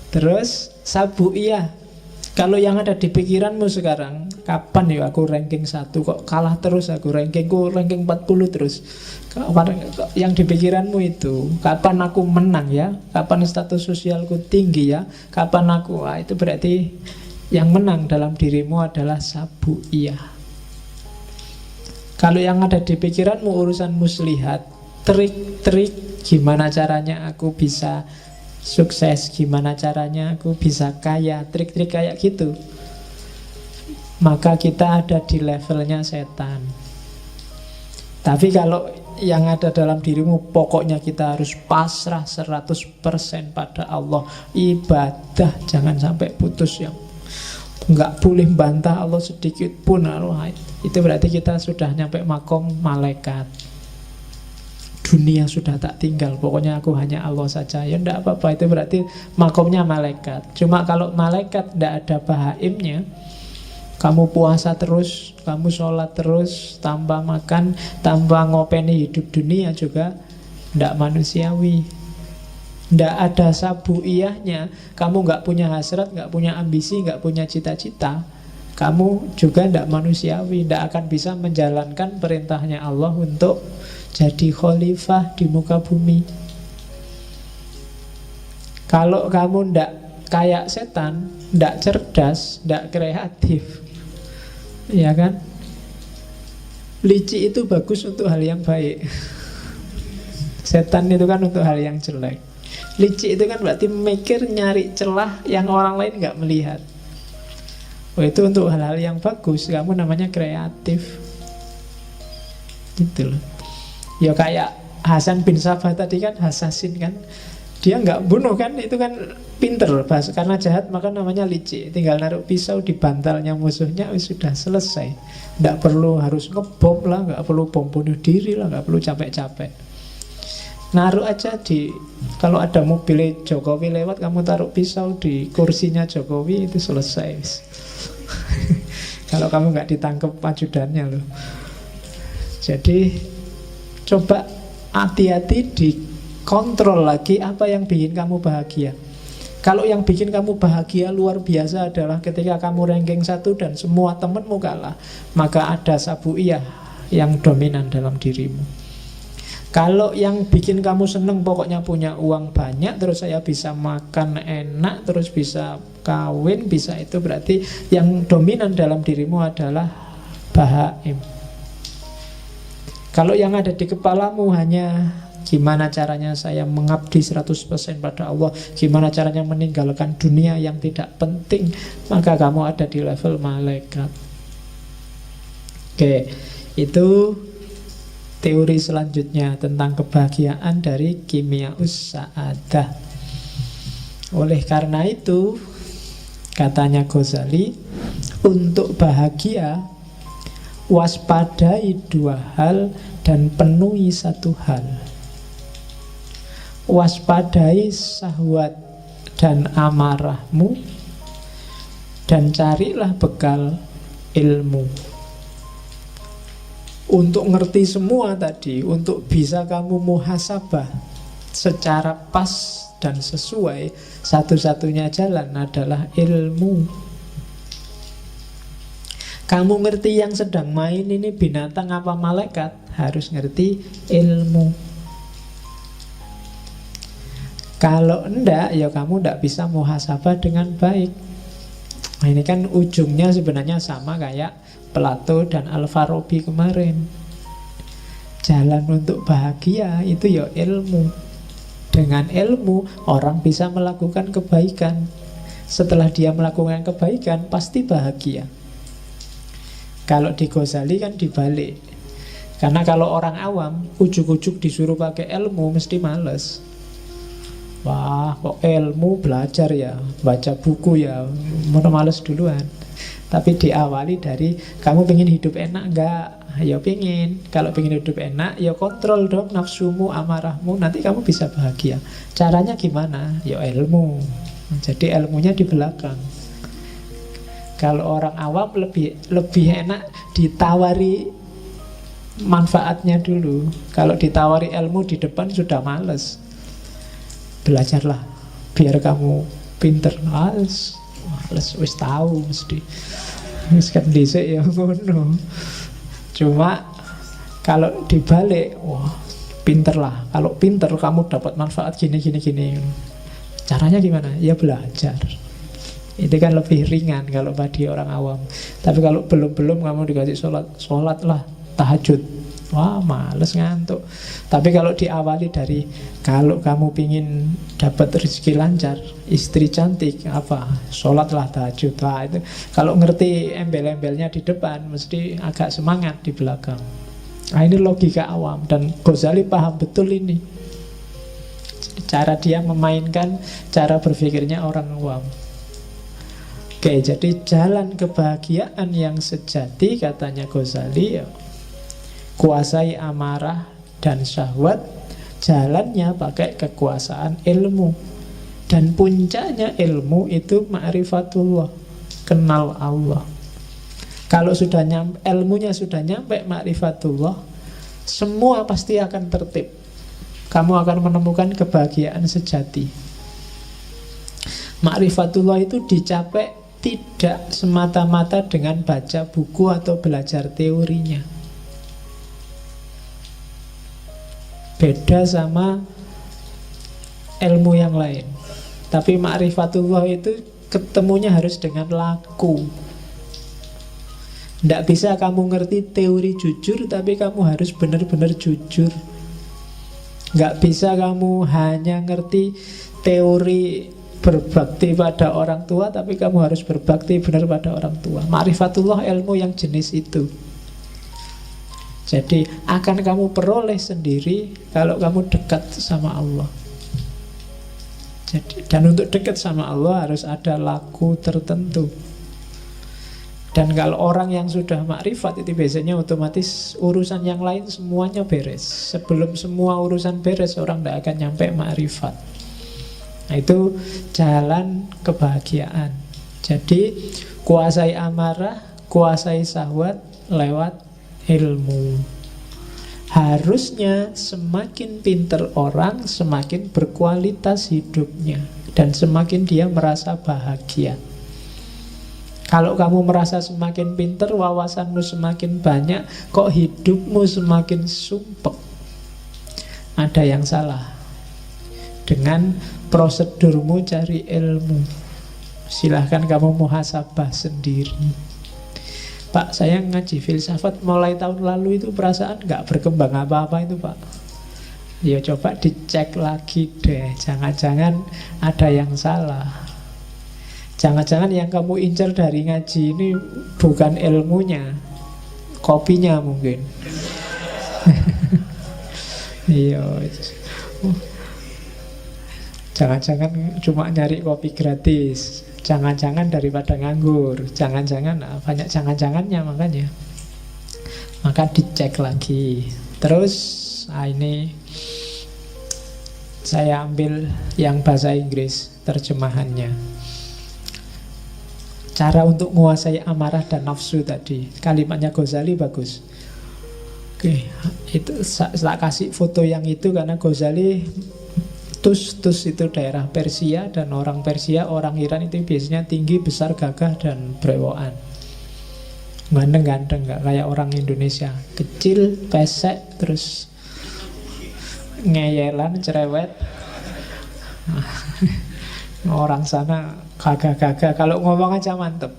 Terus sabuiyah. Kalau yang ada di pikiranmu sekarang, kapan ya aku ranking 1, kok kalah terus aku, rankingku ranking 40 terus. Yang di pikiranmu itu, kapan aku menang ya, kapan status sosialku tinggi ya, kapan aku, itu berarti yang menang dalam dirimu adalah sabuiyah. Kalau yang ada di pikiranmu urusan muslihat, trik-trik gimana caranya aku bisa sukses, gimana caranya aku bisa kaya, trik-trik kayak gitu, maka kita ada di levelnya setan. Tapi kalau yang ada dalam dirimu, pokoknya kita harus pasrah 100% pada Allah, ibadah jangan sampai putus, yang nggak boleh bantah Allah sedikit pun, itu berarti kita sudah nyampe makom malaikat. Dunia sudah tak tinggal, pokoknya aku hanya Allah saja. Ya enggak apa-apa, itu berarti makomnya malaikat. Cuma kalau malaikat tidak ada bahaimnya, kamu puasa terus, kamu sholat terus, tanpa makan, tanpa ngopeni hidup dunia juga tidak manusiawi. Tidak ada sabuiyahnya, kamu nggak punya hasrat, nggak punya ambisi, nggak punya cita-cita, kamu juga tidak manusiawi, tidak akan bisa menjalankan perintahnya Allah untuk jadi khalifah di muka bumi. Kalau kamu ndak kayak setan, ndak cerdas, ndak kreatif, ya kan? Licik itu bagus untuk hal yang baik. Setan itu kan untuk hal yang jelek. Licik itu kan berarti mikir, nyari celah yang orang lain nggak melihat. Oh, itu untuk hal-hal yang bagus. Kamu namanya kreatif, gitu loh. Ya kayak Hasan bin Sabah tadi kan hasasin kan, dia nggak bunuh kan, itu kan pinter bahasa, karena jahat maka namanya licik. Tinggal naruh pisau di bantalnya musuhnya, sudah selesai. Nggak perlu harus ngebom lah, nggak perlu bom bunuh diri lah, nggak perlu capek-capek. Naruh aja di, kalau ada mobil Jokowi lewat, kamu taruh pisau di kursinya Jokowi, itu selesai. Kalau kamu nggak ditangkap ajudannya loh. Jadi coba hati-hati, dikontrol lagi apa yang bikin kamu bahagia. Kalau yang bikin kamu bahagia luar biasa adalah ketika kamu ranking 1 dan semua temenmu kalah, maka ada sabuiyah yang dominan dalam dirimu. Kalau yang bikin kamu seneng pokoknya punya uang banyak, terus saya bisa makan enak, terus bisa kawin, bisa itu, berarti yang dominan dalam dirimu adalah bahaim. Kalau yang ada di kepalamu hanya gimana caranya saya mengabdi 100% pada Allah, gimana caranya meninggalkan dunia yang tidak penting, maka kamu ada di level malaikat. Oke, itu teori selanjutnya tentang kebahagiaan dari Kimiaus Sa'adah. Oleh karena itu, katanya Ghazali, untuk bahagia waspadai 2 hal dan penuhi 1 hal. Waspadai syahwat dan amarahmu, dan carilah bekal ilmu. Untuk ngerti semua tadi, untuk bisa kamu muhasabah secara pas dan sesuai, satu-satunya jalan adalah ilmu. Kamu ngerti yang sedang main ini binatang apa malaikat, harus ngerti ilmu. Kalau enggak, ya kamu enggak bisa muhasabah dengan baik. Nah, ini kan ujungnya sebenarnya sama kayak Plato dan Al-Farabi kemarin. Jalan untuk bahagia itu ya ilmu. Dengan ilmu orang bisa melakukan kebaikan. Setelah dia melakukan kebaikan pasti bahagia. Kalau di Ghazali kan dibalik. Karena kalau orang awam ujuk-ujuk disuruh pakai ilmu mesti males. Wah, kok ilmu belajar ya, baca buku ya, mau males duluan. Tapi diawali dari, kamu pengen hidup enak enggak? Ya pengen. Kalau pengen hidup enak, ya kontrol dong nafsumu, amarahmu, nanti kamu bisa bahagia. Caranya gimana? Ya ilmu. Jadi ilmunya di belakang. Kalau orang awam lebih enak ditawari manfaatnya dulu. Kalau ditawari ilmu di depan sudah males. Belajarlah biar kamu pinter. Males wis tahu mesti. Wis kan dhisik ya ngono. Cuma kalau dibalik, wah, pinter lah. Kalau pinter kamu dapat manfaat gini. Caranya gimana? Ya belajar. Itu kan lebih ringan kalau bagi orang awam. Tapi kalau belum kamu dikasih sholat lah, tahajud, wah males ngantuk. Tapi kalau diawali dari, kalau kamu pingin dapat rezeki lancar, istri cantik, apa, sholatlah tahajud. Wah, itu kalau ngerti embel-embelnya di depan, mesti agak semangat di belakang. Nah, ini logika awam, dan Ghazali paham betul ini. Cara dia memainkan cara berpikirnya orang awam. Oke, jadi jalan kebahagiaan yang sejati katanya Ghazali, ya, kuasai amarah dan syahwat, jalannya pakai kekuasaan ilmu. Dan puncaknya ilmu itu ma'rifatullah, kenal Allah. Kalau sudah ilmunya sudah nyampe ma'rifatullah, semua pasti akan tertib. Kamu akan menemukan kebahagiaan sejati. Ma'rifatullah itu dicapai tidak semata-mata dengan baca buku atau belajar teorinya. Beda sama ilmu yang lain. Tapi ma'rifatullah itu ketemunya harus dengan laku. Tidak bisa kamu ngerti teori jujur, tapi kamu harus benar-benar jujur. Nggak bisa kamu hanya ngerti teori berbakti pada orang tua, tapi kamu harus berbakti benar pada orang tua. Ma'rifatullah ilmu yang jenis itu. Jadi akan kamu peroleh sendiri kalau kamu dekat sama Allah. Jadi, dan untuk dekat sama Allah harus ada laku tertentu. Dan kalau orang yang sudah makrifat itu biasanya otomatis urusan yang lain semuanya beres. Sebelum semua urusan beres, orang tidak akan nyampe makrifat. Nah, itu jalan kebahagiaan. Jadi kuasai amarah, kuasai syahwat lewat ilmu. Harusnya semakin pinter orang, semakin berkualitas hidupnya, dan semakin dia merasa bahagia. Kalau kamu merasa semakin pinter, wawasanmu semakin banyak, kok hidupmu semakin sumpek, ada yang salah dengan prosedurmu cari ilmu. Silahkan kamu muhasabah sendiri. Pak, saya ngaji filsafat mulai tahun lalu itu perasaan nggak berkembang apa-apa itu, Pak. Ya coba dicek lagi deh, jangan-jangan ada yang salah. Jangan-jangan yang kamu incar dari ngaji ini bukan ilmunya, kopinya mungkin. Iya. Jangan-jangan cuma nyari kopi gratis. Jangan-jangan daripada nganggur. Jangan-jangan, banyak jangan-jangannya makanya. Maka dicek lagi. Terus ini saya ambil yang bahasa Inggris terjemahannya. Cara untuk menguasai amarah dan nafsu tadi. Kalimatnya Ghazali bagus. Oke, itu saya kasih foto yang itu karena Ghazali Tus itu daerah Persia, dan orang Persia, orang Iran itu biasanya tinggi, besar, gagah, dan brewokan. Ganteng-ganteng, gak kayak orang Indonesia. Kecil, pesek, terus ngeyelan, cerewet. Orang sana gagah-gagah, kalau ngomong aja mantep.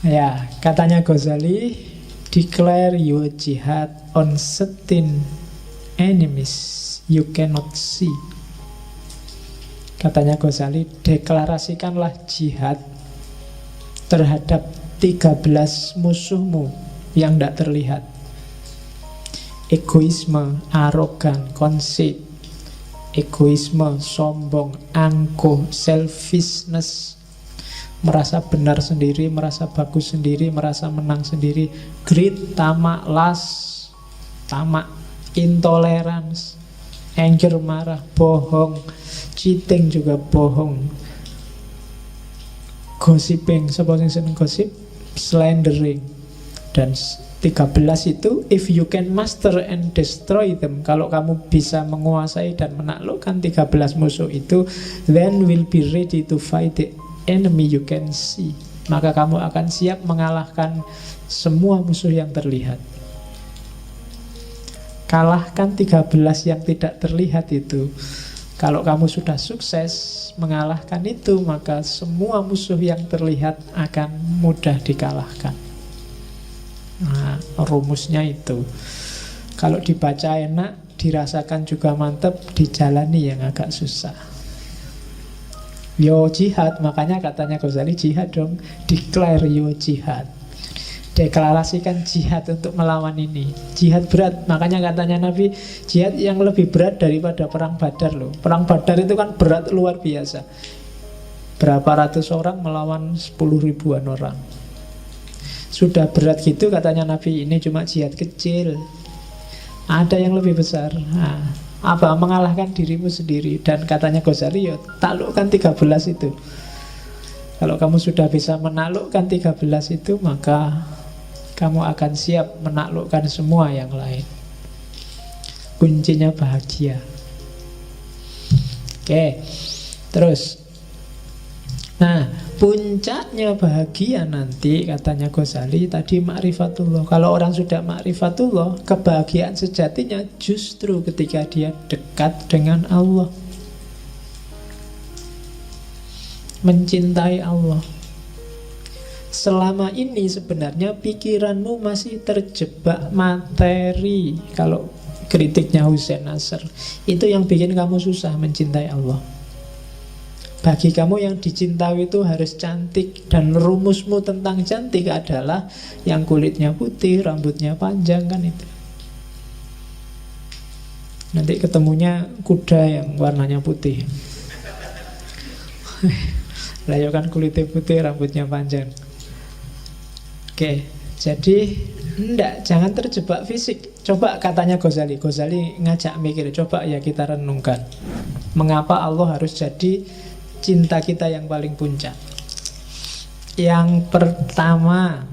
Ya, katanya Ghazali, declare your jihad on certain enemies you cannot see. Katanya Ghazali, deklarasikanlah jihad terhadap 13 musuhmu yang tidak terlihat. Egoisme, arogan, conceit, egoisme, sombong, angkuh, selfishness, merasa benar sendiri, merasa bagus sendiri, merasa menang sendiri, greed, tamak, lust, tamak, intolerance, anger, marah, bohong, cheating juga bohong, gossiping, siapa yang seneng gosip, slandering. Dan 13 itu, if you can master and destroy them, kalau kamu bisa menguasai dan menaklukkan 13 musuh itu, then will be ready to fight the enemy you can see. Maka kamu akan siap mengalahkan semua musuh yang terlihat. Kalahkan 13 yang tidak terlihat itu. Kalau kamu sudah sukses mengalahkan itu, maka semua musuh yang terlihat akan mudah dikalahkan. Nah, rumusnya itu. Kalau dibaca enak, dirasakan juga mantap, dijalani yang agak susah. Yo jihad, makanya katanya Ghazali, jihad dong, declare yo jihad. Deklarasikan jihad untuk melawan ini. Jihad berat, makanya katanya Nabi, jihad yang lebih berat daripada perang Badar loh. Perang Badar itu kan berat luar biasa. Berapa ratus orang melawan 10 ribuan orang. Sudah berat gitu katanya Nabi, ini cuma jihad kecil. Ada yang lebih besar. Nah, apa? Mengalahkan dirimu sendiri. Dan katanya Ghazali, ya taklukkan 13 itu. Kalau kamu sudah bisa menaklukkan 13 itu, maka kamu akan siap menaklukkan semua yang lain. Kuncinya bahagia. Oke, terus. Nah, puncaknya bahagia nanti katanya Ghazali tadi ma'rifatullah. Kalau orang sudah ma'rifatullah, kebahagiaan sejatinya justru ketika dia dekat dengan Allah, mencintai Allah. Selama ini sebenarnya pikiranmu masih terjebak materi. Kalau kritiknya Hussein Nasr, itu yang bikin kamu susah mencintai Allah. Bagi kamu yang dicintai itu harus cantik. Dan rumusmu tentang cantik adalah yang kulitnya putih, rambutnya panjang, kan itu. Nanti ketemunya kuda yang warnanya putih. Lah ya kan kulitnya putih, rambutnya panjang. Oke, jadi jangan terjebak fisik. Coba katanya Ghazali ngajak mikir, coba ya kita renungkan. Mengapa Allah harus jadi cinta kita yang paling puncak? Yang pertama,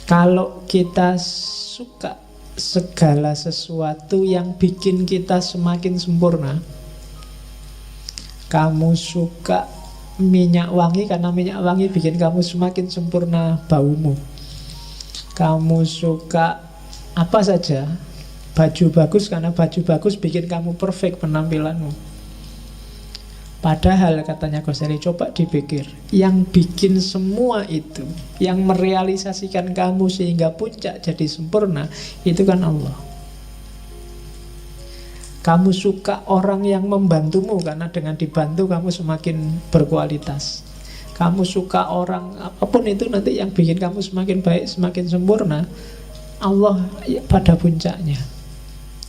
kalau kita suka segala sesuatu yang bikin kita semakin sempurna. Kamu suka minyak wangi karena minyak wangi bikin kamu semakin sempurna baumu. Kamu suka apa saja, baju bagus karena baju bagus bikin kamu perfect penampilanmu. Padahal katanya Ghazali, coba dipikir, yang bikin semua itu, yang merealisasikan kamu sehingga puncak jadi sempurna, itu kan Allah. Kamu suka orang yang membantumu karena dengan dibantu kamu semakin berkualitas. Kamu suka orang apapun itu nanti yang bikin kamu semakin baik, semakin sempurna, Allah pada puncaknya.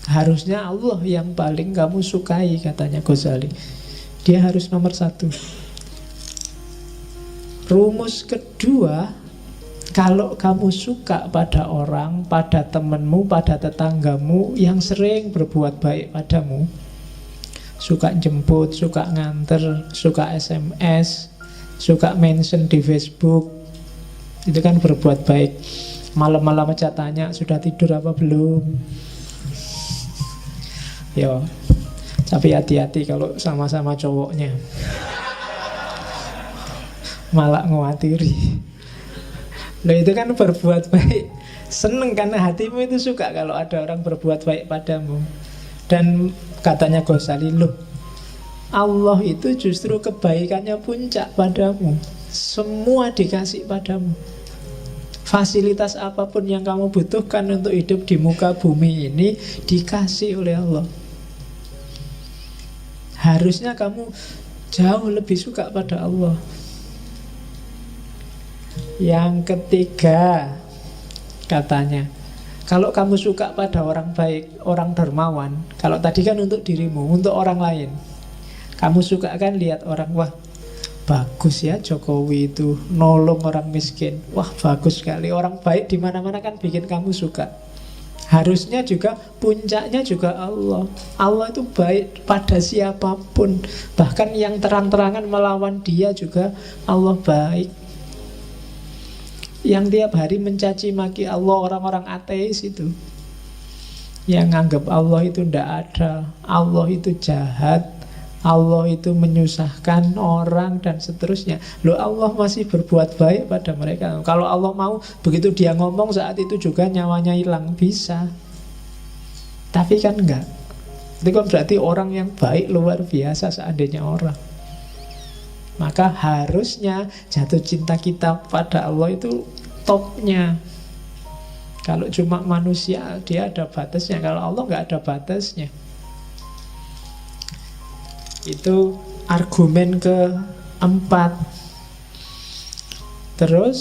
Harusnya Allah yang paling kamu sukai, katanya Ghazali. Dia harus nomor satu. Rumus kedua, kalau kamu suka pada orang, pada temanmu, pada tetanggamu yang sering berbuat baik padamu, suka jemput, suka nganter, suka SMS, suka mention di Facebook, itu kan berbuat baik. Malam-malam aja tanya, sudah tidur apa belum? Yo, tapi hati-hati kalau sama-sama cowoknya, malah ngewatiri. Loh, itu kan berbuat baik. Seneng karena hatimu itu suka kalau ada orang berbuat baik padamu. Dan katanya Ghazali, loh, Allah itu justru kebaikannya puncak padamu. Semua dikasih padamu. Fasilitas apapun yang kamu butuhkan untuk hidup di muka bumi ini dikasih oleh Allah. Harusnya kamu jauh lebih suka pada Allah. Yang ketiga, katanya, kalau kamu suka pada orang baik, orang dermawan, kalau tadi kan untuk dirimu, untuk orang lain, kamu suka kan lihat orang, wah bagus ya Jokowi itu nolong orang miskin, wah bagus sekali, orang baik di mana-mana kan bikin kamu suka. Harusnya juga puncaknya juga Allah. Allah itu baik pada siapapun, bahkan yang terang-terangan melawan dia juga Allah baik. Yang tiap hari mencaci maki Allah, orang-orang ateis itu, yang anggap Allah itu tidak ada, Allah itu jahat, Allah itu menyusahkan orang dan seterusnya. Loh, Allah masih berbuat baik pada mereka. Kalau Allah mau, begitu dia ngomong saat itu juga nyawanya hilang, bisa. Tapi kan enggak. Itu kan berarti orang yang baik luar biasa seandainya orang. Maka harusnya jatuh cinta kita pada Allah itu topnya. Kalau cuma manusia, dia ada batasnya. Kalau Allah nggak ada batasnya. Itu argumen keempat. Terus,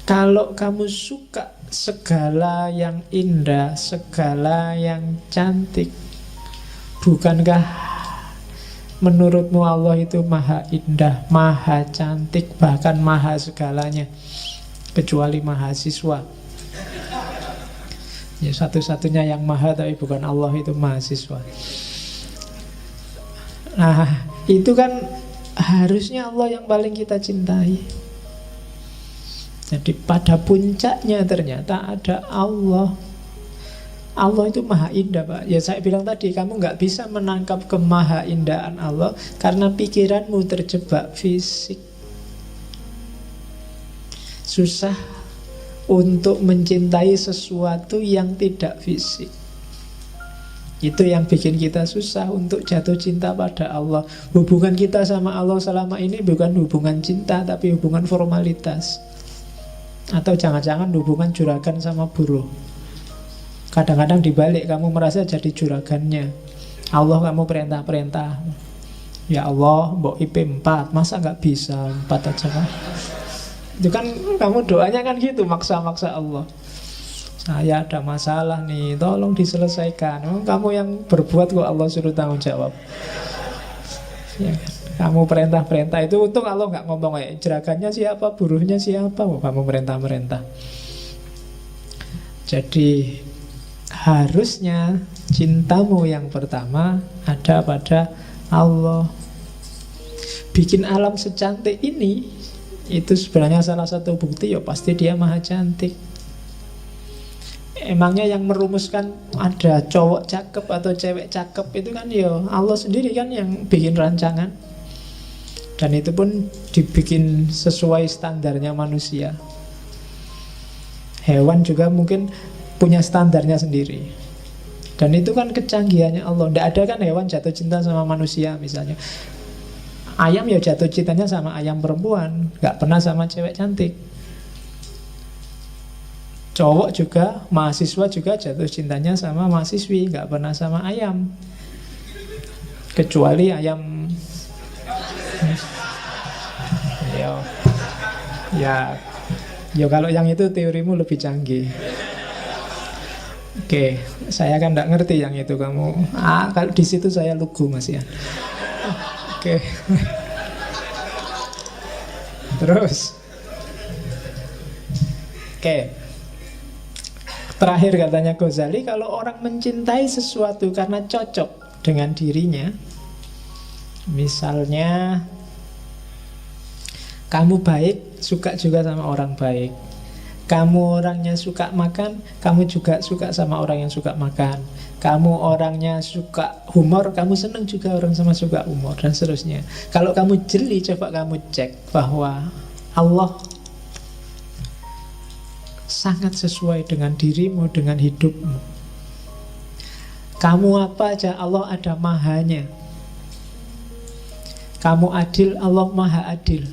kalau kamu suka segala yang indah, segala yang cantik, bukankah menurutmu Allah itu maha indah, maha cantik, bahkan maha segalanya, kecuali mahasiswa? Ya, satu-satunya yang maha tapi bukan Allah itu mahasiswa. Nah, itu kan harusnya Allah yang paling kita cintai. Jadi pada puncaknya ternyata ada Allah. Allah itu maha indah, Pak. Ya saya bilang tadi, kamu nggak bisa menangkap kemaha indahan Allah karena pikiranmu terjebak fisik. Susah untuk mencintai sesuatu yang tidak fisik. Itu yang bikin kita susah untuk jatuh cinta pada Allah. Hubungan kita sama Allah selama ini bukan hubungan cinta, tapi hubungan formalitas. Atau jangan-jangan hubungan juragan sama buruh. Kadang-kadang dibalik, kamu merasa jadi juragannya Allah, kamu perintah-perintah. Ya Allah, mbok IP 4, masa nggak bisa 4 aja kan? Itu kan kamu doanya kan gitu, maksa-maksa Allah. Saya ada masalah nih, tolong diselesaikan. Kamu yang berbuat kok Allah suruh tanggung jawab. Ya kan? Kamu perintah-perintah itu, untung Allah nggak ngomong kayak jeragannya siapa, buruhnya siapa, kamu perintah-perintah. Jadi harusnya cintamu yang pertama ada pada Allah. Bikin alam secantik ini, itu sebenarnya salah satu bukti ya pasti dia maha cantik. Emangnya yang merumuskan ada cowok cakep atau cewek cakep itu kan ya Allah sendiri kan yang bikin rancangan. Dan itu pun dibikin sesuai standarnya manusia. Hewan juga mungkin punya standarnya sendiri. Dan itu kan kecanggihannya Allah. Tidak ada kan hewan jatuh cinta sama manusia misalnya. Ayam ya jatuh cintanya sama ayam perempuan, gak pernah sama cewek cantik. Cowok juga, mahasiswa juga jatuh cintanya sama mahasiswi, gak pernah sama ayam. Kecuali ayam ya kalau yang itu teorimu lebih canggih. Oke, saya kan gak ngerti yang itu kamu. Kalau di situ saya lugu Mas ya. Oke. Terus oke. Terakhir katanya Ghazali, kalau orang mencintai sesuatu karena cocok dengan dirinya, misalnya kamu baik, suka juga sama orang baik. Kamu orangnya suka makan, kamu juga suka sama orang yang suka makan. Kamu orangnya suka humor, kamu senang juga orang sama suka humor, dan seterusnya. Kalau kamu jeli, coba kamu cek bahwa Allah sangat sesuai dengan dirimu, dengan hidupmu. Kamu apa aja, Allah ada mahanya. Kamu adil, Allah maha adil.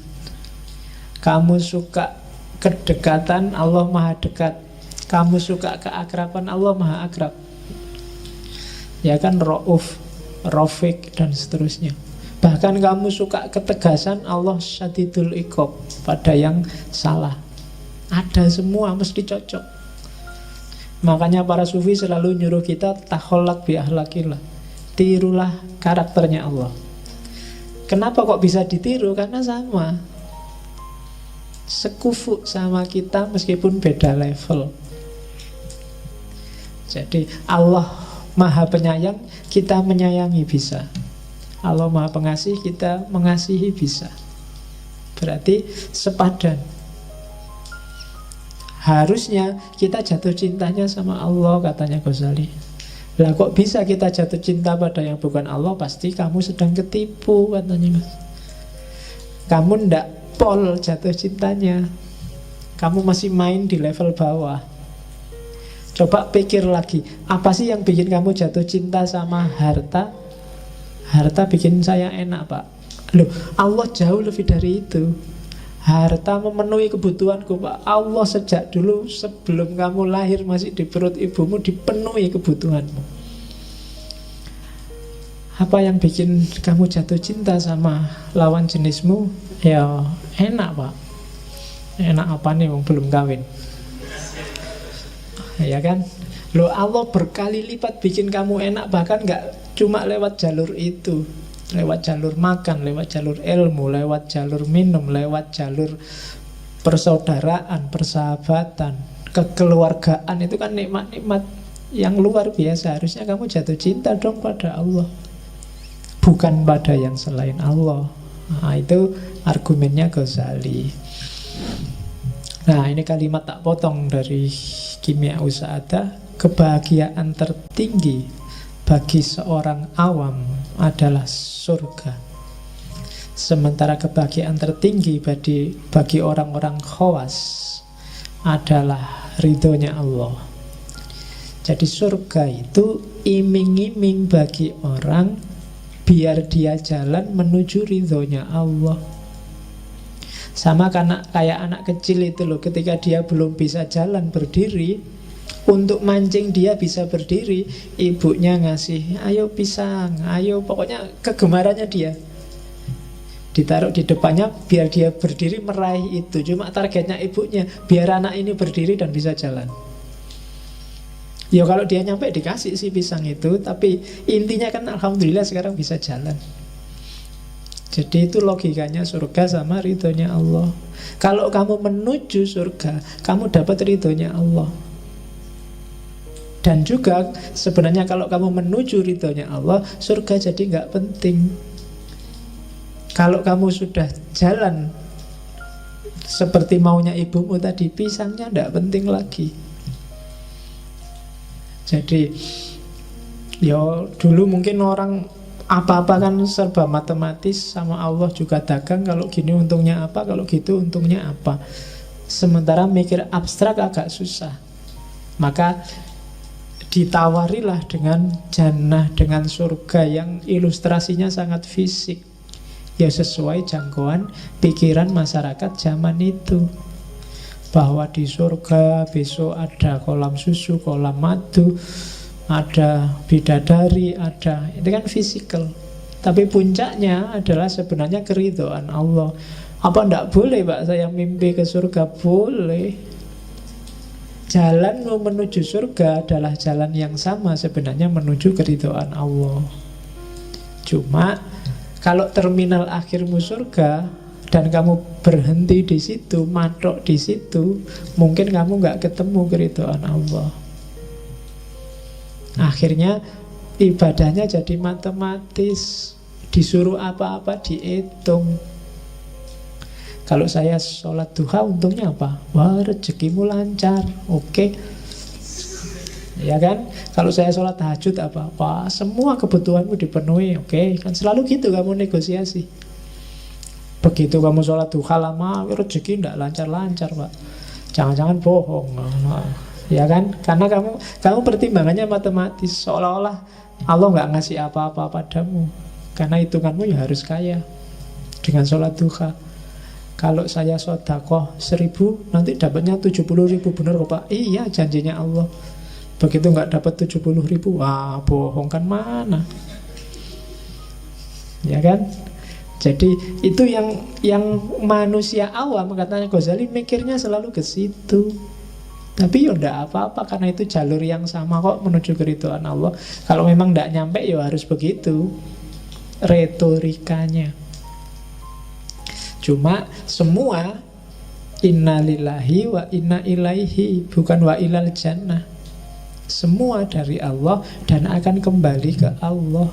Kamu suka kedekatan, Allah maha dekat. Kamu suka keakraban, Allah maha akrab. Ya kan, Ra'uf, Rafiq, dan seterusnya. Bahkan kamu suka ketegasan, Allah syadidul iqab pada yang salah. Ada semua, mesti cocok. Makanya para sufi selalu nyuruh kita takholak bi ahlakillah, tirulah karakternya Allah. Kenapa kok bisa ditiru? Karena sama, sekufu sama kita meskipun beda level. Jadi Allah maha penyayang, kita menyayangi bisa. Allah maha pengasih, kita mengasihi bisa. Berarti sepadan. Harusnya kita jatuh cintanya sama Allah, katanya Ghazali. Lah kok bisa kita jatuh cinta pada yang bukan Allah? Pasti kamu sedang ketipu, katanya. Kamu ndak pol jatuh cintanya, kamu masih main di level bawah. Coba pikir lagi, apa sih yang bikin kamu jatuh cinta sama harta? Harta bikin saya enak, Pak. Loh, Allah jauh lebih dari itu. Harta memenuhi kebutuhanku, Pak. Allah sejak dulu sebelum kamu lahir masih di perut ibumu dipenuhi kebutuhanmu. Apa yang bikin kamu jatuh cinta sama lawan jenismu? Ya enak, Pak. Enak apa nih, belum kawin? Ya kan? Loh, Allah berkali lipat bikin kamu enak. Bahkan gak cuma lewat jalur itu, lewat jalur makan, lewat jalur ilmu, lewat jalur minum, lewat jalur persaudaraan, persahabatan, kekeluargaan. Itu kan nikmat-nikmat yang luar biasa. Harusnya kamu jatuh cinta dong pada Allah, bukan pada yang selain Allah. Nah, itu argumennya Ghazali. Nah, ini kalimat tak potong dari Kimia Usa'adah. Kebahagiaan tertinggi bagi seorang awam adalah surga, sementara kebahagiaan tertinggi bagi orang-orang khawas adalah ridhonya Allah. Jadi surga itu iming-iming bagi orang biar dia jalan menuju ridhonya Allah. Sama karena kayak anak kecil itu loh, ketika dia belum bisa jalan berdiri, untuk mancing dia bisa berdiri, ibunya ngasih, ayo pisang, ayo, pokoknya kegemarannya dia. Ditaruh di depannya biar dia berdiri meraih itu. Cuma targetnya ibunya biar anak ini berdiri dan bisa jalan. Ya kalau dia nyampe dikasih si pisang itu, tapi intinya kan alhamdulillah sekarang bisa jalan. Jadi itu logikanya surga sama ridhonya Allah. Kalau kamu menuju surga, kamu dapat ridhonya Allah. Dan juga sebenarnya kalau kamu menuju ridhonya Allah, surga jadi nggak penting. Kalau kamu sudah jalan seperti maunya ibumu tadi, pisangnya nggak penting lagi. Jadi ya dulu mungkin orang apa-apa kan serba matematis, sama Allah juga dagang. Kalau gini untungnya apa, kalau gitu untungnya apa. Sementara mikir abstrak agak susah. Maka ditawarilah dengan jannah, dengan surga yang ilustrasinya sangat fisik, ya sesuai jangkauan pikiran masyarakat zaman itu. Bahwa di surga besok ada kolam susu, kolam madu, ada bidadari, ada, itu kan fisikal. Tapi puncaknya adalah sebenarnya keridhaan Allah. Apa enggak boleh Pak saya mimpi ke surga? Boleh. Jalan menuju surga adalah jalan yang sama sebenarnya menuju keridhaan Allah. Cuma kalau terminal akhirmu surga dan kamu berhenti di situ, matok di situ, mungkin kamu nggak ketemu keridhaan Allah. Akhirnya ibadahnya jadi matematis, disuruh apa-apa dihitung. Kalau saya sholat duha untungnya apa? Wah, rezekimu lancar, oke. Ya kan? Kalau saya sholat tahajud apa? Wah, semua kebutuhanmu dipenuhi, oke. Kan selalu gitu kamu negosiasi. Begitu kamu sholat duha lama, rezeki tidak lancar-lancar Pak. Jangan-jangan bohong. Ya kan? Karena kamu pertimbangannya matematis. Seolah-olah Allah nggak ngasih apa-apa padamu. Karena hitunganmu ya harus kaya dengan sholat duha. Kalau saya sedekah 1.000, nanti dapatnya 70.000. Benar kok Pak? Iya, janjinya Allah. Begitu nggak dapat 70.000, wah bohong kan mana? Ya kan? Jadi itu yang manusia awam, katanya Ghazali, mikirnya selalu ke situ. Tapi ya enggak apa-apa, karena itu jalur yang sama kok menuju keridhaan Allah. Kalau memang enggak nyampe ya harus begitu retorikanya. Cuma semua inna lillahi wa inna ilaihi, bukan wa ilal jannah. Semua dari Allah dan akan kembali ke Allah.